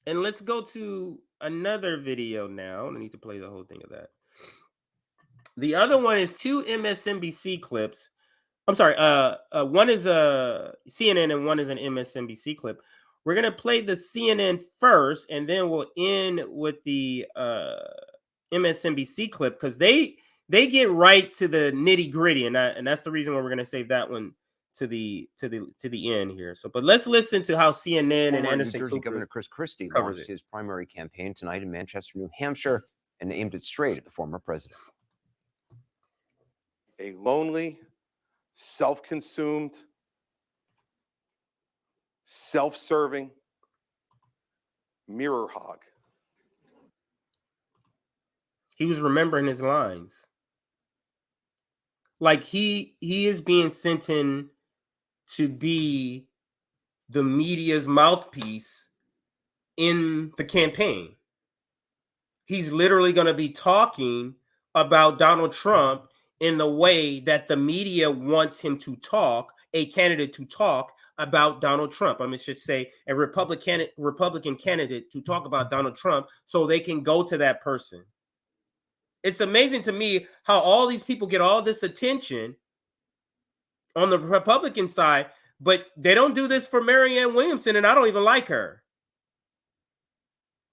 And let's go to another video now. I need to play the whole thing of that. The other one is 2 MSNBC clips. I'm sorry. One is a CNN and one is an MSNBC clip. We're gonna play the CNN first, and then we'll end with the MSNBC clip because they get right to the nitty gritty, and that's the reason why we're gonna save that one to the end here. So, but let's listen to how CNN and Anderson New Jersey Cooper Governor Chris Christie covers launched it. his primary campaign tonight in Manchester, New Hampshire, and aimed it straight at the former president. A lonely, self-consumed, self-serving mirror hog. He was remembering his lines. Like he is being sent in to be the media's mouthpiece in the campaign. He's literally going to be talking about Donald Trump in the way that the media wants him to talk, a candidate to talk about Donald Trump. I should say a Republican candidate to talk about Donald Trump so they can go to that person. It's amazing to me how all these people get all this attention on the Republican side, but they don't do this for Marianne Williamson, and I don't even like her.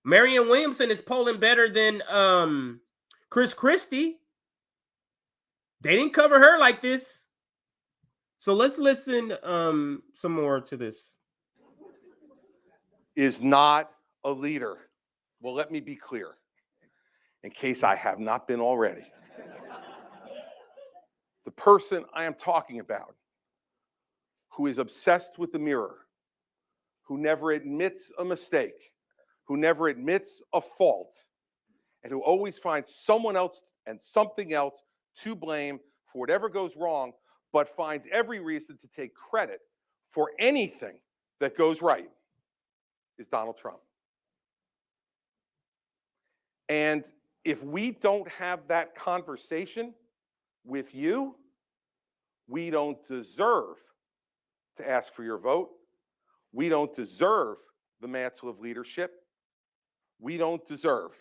Marianne Williamson is polling better than Chris Christie. They didn't cover her like this. So let's listen some more to this. Is not a leader. Well, let me be clear, in case I have not been already. The person I am talking about, who is obsessed with the mirror, who never admits a mistake, who never admits a fault, and who always finds someone else and something else to blame for whatever goes wrong, but finds every reason to take credit for anything that goes right, is Donald Trump. And if we don't have that conversation with you, we don't deserve to ask for your vote. We don't deserve the mantle of leadership. We don't deserve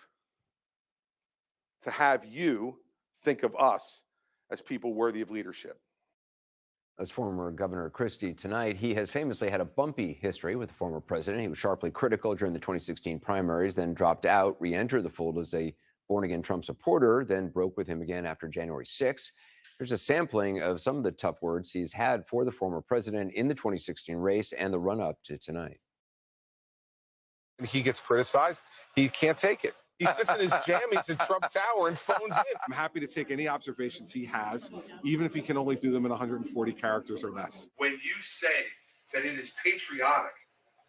to have you think of us as people worthy of leadership. As former Governor Christie tonight, he has famously had a bumpy history with the former president. He was sharply critical during the 2016 primaries, then dropped out, re-entered the fold as a born-again Trump supporter, then broke with him again after January 6th. Here's a sampling of some of the tough words he's had for the former president in the 2016 race and the run-up to tonight. He gets criticized. He can't take it. He sits in his jammies at Trump Tower and phones in. I'm happy to take any observations he has, even if he can only do them in 140 characters or less. When you say that it is patriotic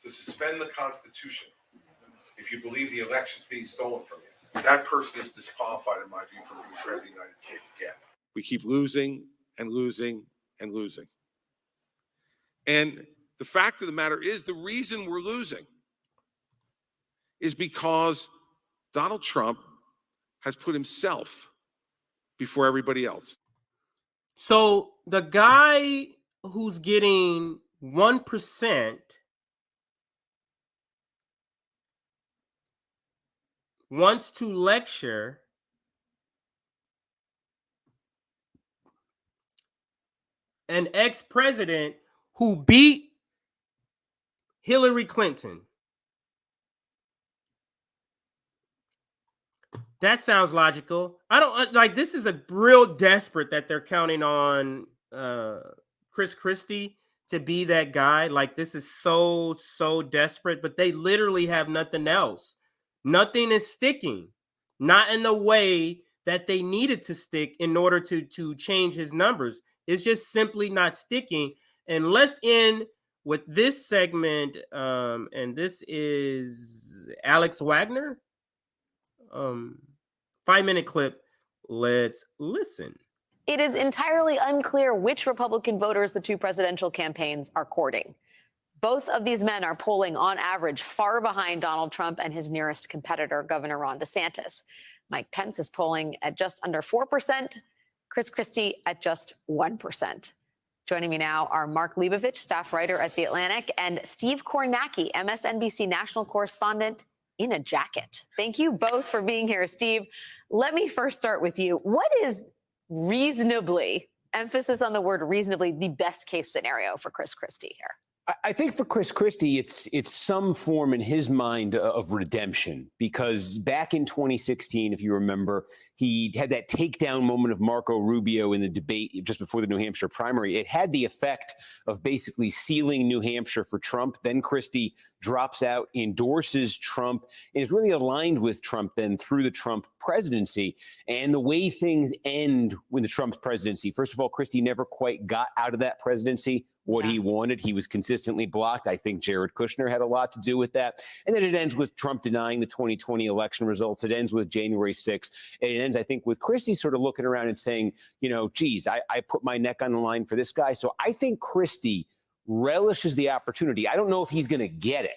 to suspend the Constitution if you believe the election's being stolen from you, that person is disqualified, in my view, from being president of the United States again. We keep losing and losing and losing. And the fact of the matter is, the reason we're losing is because Donald Trump has put himself before everybody else. So the guy who's getting 1% wants to lecture an ex-president who beat Hillary Clinton. That sounds logical. I don't like this is a real desperate that they're counting on Chris Christie to be that guy. Like this is so desperate, but they literally have nothing else. Nothing is sticking. Not in the way that they needed to stick in order to change his numbers. It's just simply not sticking. And let's end with this segment. And this is Alex Wagner. 5-minute clip. Let's listen. It is entirely unclear which Republican voters the two presidential campaigns are courting. Both of these men are polling on average far behind Donald Trump and his nearest competitor, Governor Ron DeSantis. Mike Pence is polling at just under 4%, Chris Christie at just 1%. Joining me now are Mark Leibovich, staff writer at The Atlantic, and Steve Kornacki, MSNBC national correspondent in a jacket. Thank you both for being here. Steve, let me first start with you. What is reasonably, emphasis on the word reasonably, the best case scenario for Chris Christie here? I think for Chris Christie, it's some form in his mind of redemption, because back in 2016, if you remember, he had that takedown moment of Marco Rubio in the debate just before the New Hampshire primary. It had the effect of basically sealing New Hampshire for Trump. Then Christie drops out, endorses Trump, and is really aligned with Trump then through the Trump presidency. And the way things end with the Trump presidency, first of all, Christie never quite got out of that presidency what he wanted. He was consistently blocked. I think Jared Kushner had a lot to do with that. And then it ends with Trump denying the 2020 election results. It ends with January 6th. And it ends, I think, with Christie sort of looking around and saying, you know, geez, I put my neck on the line for this guy. So I think Christie relishes the opportunity. I don't know if he's going to get it,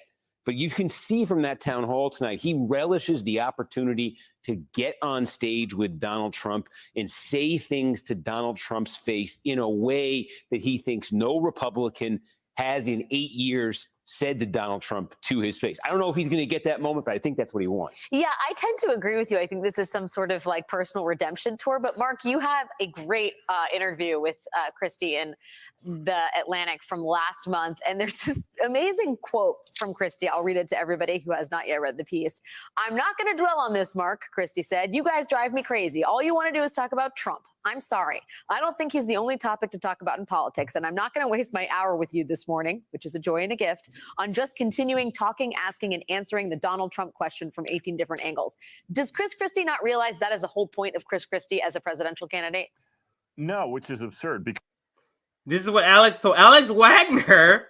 but you can see from that town hall tonight, he relishes the opportunity to get on stage with Donald Trump and say things to Donald Trump's face in a way that he thinks no Republican has in 8 years said to Donald Trump to his face. I don't know if he's going to get that moment, but I think that's what he wants. Yeah, I tend to agree with you. I think this is some sort of like personal redemption tour. But Mark, you have a great interview with Christie in The Atlantic from last month. And there's this amazing quote from Christie. I'll read it to everybody who has not yet read the piece. "I'm not going to dwell on this, Mark," Christie said. "You guys drive me crazy. All you want to do is talk about Trump. I'm sorry. I don't think he's the only topic to talk about in politics, and I'm not going to waste my hour with you this morning," which is a joy and a gift, "on just continuing talking, asking, and answering the Donald Trump question from 18 different angles." Does Chris Christie not realize that is the whole point of Chris Christie as a presidential candidate? No, which is absurd. Because this is what Alex Wagner,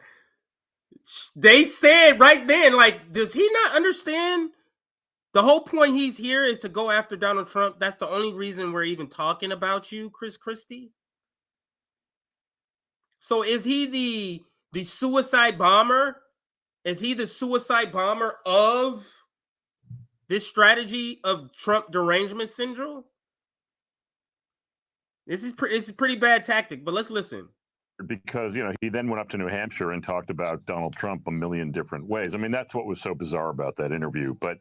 they said right then, like, does he not understand? The whole point he's here is to go after Donald Trump. That's the only reason we're even talking about you, Chris Christie. So is he the suicide bomber? Is he the suicide bomber of this strategy of Trump derangement syndrome? This is pretty bad tactic, but let's listen. Because, you know, he then went up to New Hampshire and talked about Donald Trump a million different ways. I mean, that's what was so bizarre about that interview. But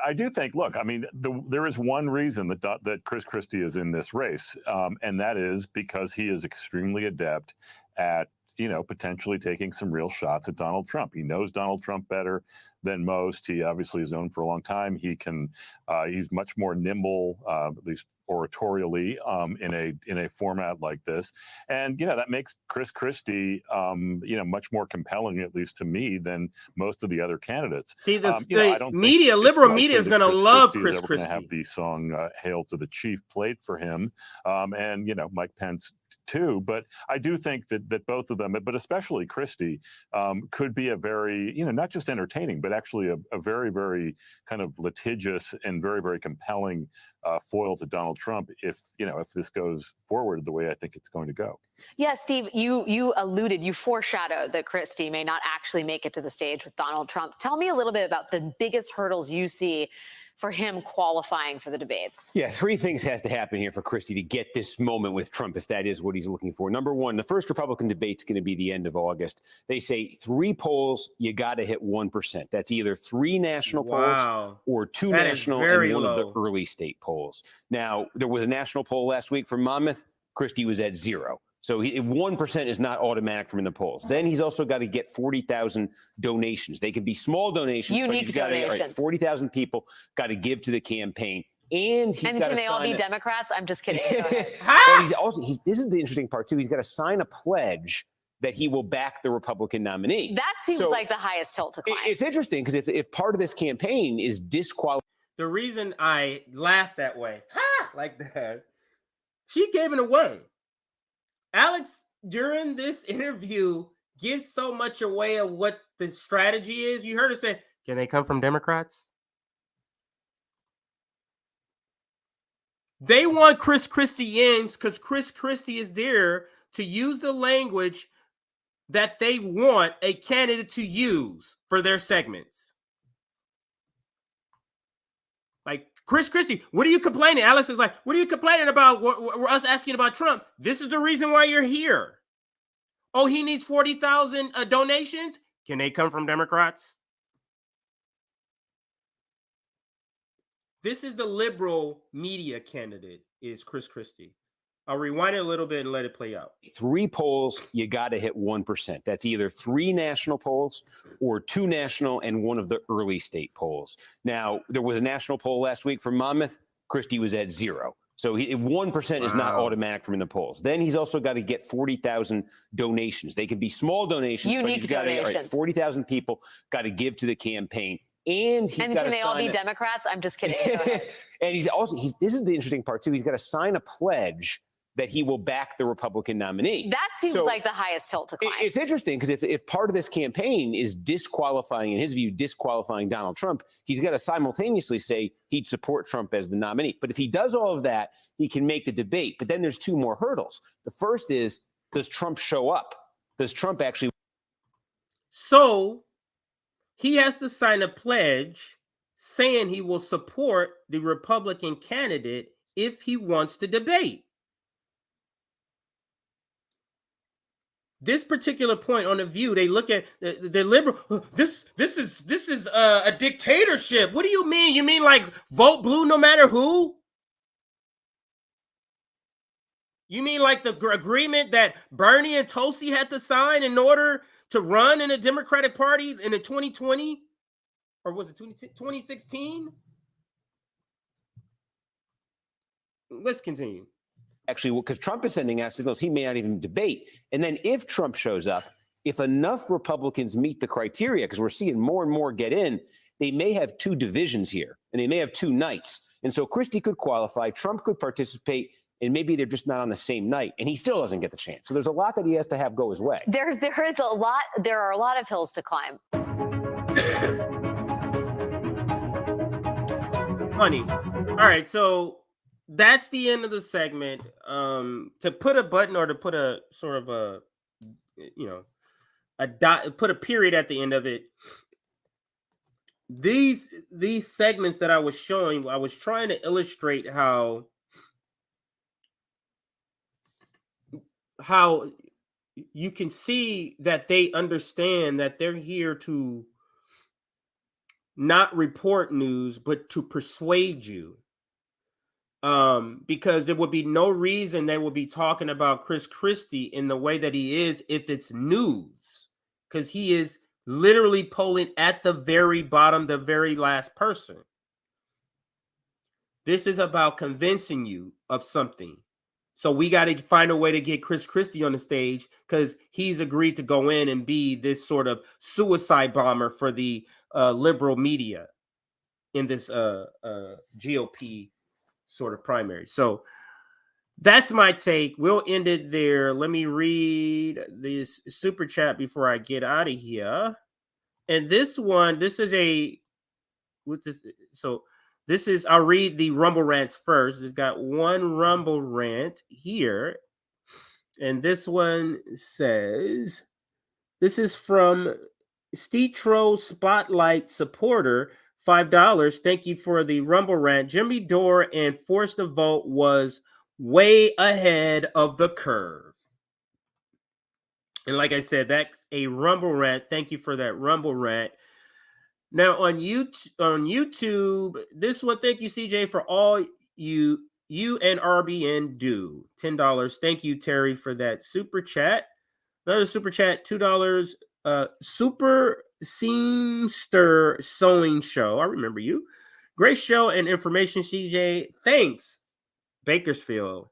I do think, look, I mean, there is one reason that Chris Christie is in this race, and that is because he is extremely adept at, you know, potentially taking some real shots at Donald Trump. He knows Donald Trump better than most. He obviously is known for a long time. He's much more nimble, at least oratorially, in a format like this. And, you know, that makes Chris Christie, you know, much more compelling, at least to me, than most of the other candidates. See, I don't think liberal it's media is likely going that to love Christie Chris is ever Christie. going to have the song "Hail to the Chief" played for him, and, you know, Mike Pence too. But I do think that both of them, but especially Christie, could be a very, you know, not just entertaining, but actually a very, very kind of litigious and very, very compelling foil to Donald Trump if this goes forward the way I think it's going to go. Yeah, Steve, you foreshadowed that Christie may not actually make it to the stage with Donald Trump. Tell me a little bit about the biggest hurdles you see for him qualifying for the debates. Yeah, three things has to happen here for Christie to get this moment with Trump, if that is what he's looking for. Number one, the first Republican debate's going to be the end of August. They say 3 polls, you got to hit 1%. That's either 3 national polls or 2 national and one of the early state polls. Now, there was a national poll last week from Monmouth. Christie was at 0. So 1% is not automatic from in the polls. Then he's also got to get 40,000 donations. They can be small donations. Unique donations. Right, 40,000 people got to give to the campaign. And can they all be Democrats? I'm just kidding. This is the interesting part, too. He's got to sign a pledge that he will back the Republican nominee. That seems like the highest hill to climb. It's interesting because if part of this campaign is disqualified. The reason I laughed that way, like that, she gave it away. Alex, during this interview, gives so much away of what the strategy is. You heard her say, can they come from Democrats? They want Chris Christie in because Chris Christie is there to use the language that they want a candidate to use for their segments. Like Chris Christie, what are you complaining? Alex is like, what are you complaining about? We're us asking about Trump. This is the reason why you're here. Oh, he needs 40,000 donations. Can they come from Democrats? This is the liberal media candidate, is Chris Christie. I'll rewind it a little bit and let it play out. 3 polls, you got to hit 1%. That's either 3 national polls or 2 national and 1 of the early state polls. Now, there was a national poll last week for Monmouth. Christie was at 0. So 1% is not automatic from in the polls. Then he's also got to get 40,000 donations. They can be small donations. Unique donations. 40,000 people got to give to the campaign. And he's got to can they all be sign Democrats? I'm just kidding. And this is the interesting part too. He's got to sign a pledge that he will back the Republican nominee. That seems like the highest hill to climb. It's interesting because if part of this campaign is disqualifying, in his view, disqualifying Donald Trump, he's got to simultaneously say he'd support Trump as the nominee. But if he does all of that, he can make the debate. But then there's 2 more hurdles. The first is, does Trump show up? Does Trump actually? So he has to sign a pledge saying he will support the Republican candidate if he wants to debate. This particular point on The View, they look at the liberal. This is a dictatorship. What do you mean? You mean like vote blue no matter who? You mean like the agreement that Bernie and Tulsi had to sign in order to run in the Democratic Party in the 2020, or was it 2016? Let's continue. Actually, because Trump is sending out signals he may not even debate. And then if Trump shows up, if enough Republicans meet the criteria, because we're seeing more and more get in, they may have 2 divisions here, and they may have 2 nights. And so Christie could qualify, Trump could participate, and maybe they're just not on the same night, and he still doesn't get the chance. So there's a lot that he has to have go his way. There are a lot of hills to climb. Funny. All right, so that's the end of the segment. To put a button or to put a sort of a dot, put a period at the end of it. These segments that I was showing, I was trying to illustrate how you can see that they understand that they're here to not report news, but to persuade you. Because there would be no reason they would be talking about Chris Christie in the way that he is if it's news, because he is literally polling at the very bottom, the very last person. This is about convincing you of something. So we got to find a way to get Chris Christie on the stage because he's agreed to go in and be this sort of suicide bomber for the liberal media in this GOP sort of primary. So that's my take. We'll end it there. Let me read this super chat before I get out of here. And this one, I'll read the Rumble rants first. It's got one Rumble rant here. And this one says, this is from Stetro Spotlight supporter, $5. Thank you for the Rumble rant. Jimmy Dore and Force the Vote was way ahead of the curve. And like I said, that's a Rumble rant. Thank you for that Rumble rant. Now on YouTube, this one, thank you, CJ, for all you and RBN do. $10. Thank you, Terry, for that super chat. Another super chat, $2. Super Seamster Sewing Show. I remember you. Great show and information, CJ. Thanks, Bakersfield.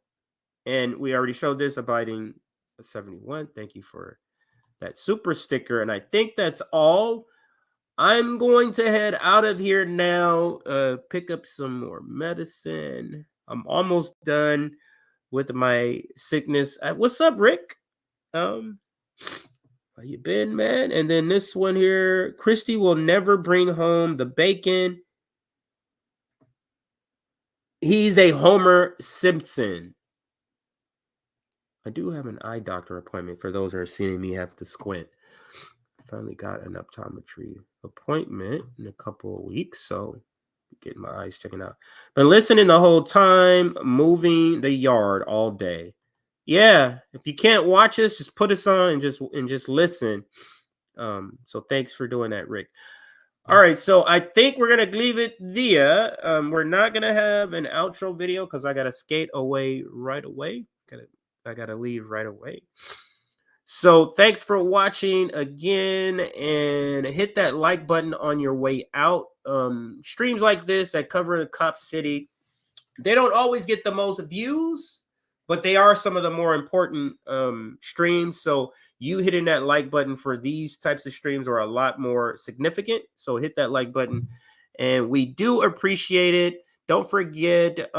And we already showed this, Abiding 71. Thank you for that super sticker. And I think that's all. I'm going to head out of here now, pick up some more medicine. I'm almost done with my sickness. What's up, Rick? How you been, man? And then this one here, Christie will never bring home the bacon. He's a Homer Simpson. I do have an eye doctor appointment for those who are seeing me have to squint. I finally got an optometry appointment in a couple of weeks, so getting my eyes checking out. Been listening the whole time, moving the yard all day. Yeah, if you can't watch us, just put us on and just listen. So thanks for doing that, Rick. All right, so I think we're gonna leave it there. We're not gonna have an outro video because I gotta skate away right away. I gotta leave right away. So thanks for watching again, and hit that like button on your way out. Streams like this that cover the Cop City, they don't always get the most views, but they are some of the more important streams. So you hitting that like button for these types of streams are a lot more significant. So hit that like button, and we do appreciate it. Don't forget,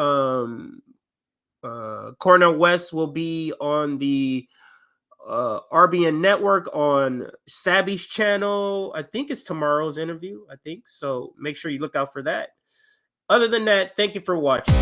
Cornel West will be on the RBN Network on Sabby's channel. I think it's tomorrow's interview. I think so. Make sure you look out for that. Other than that, thank you for watching.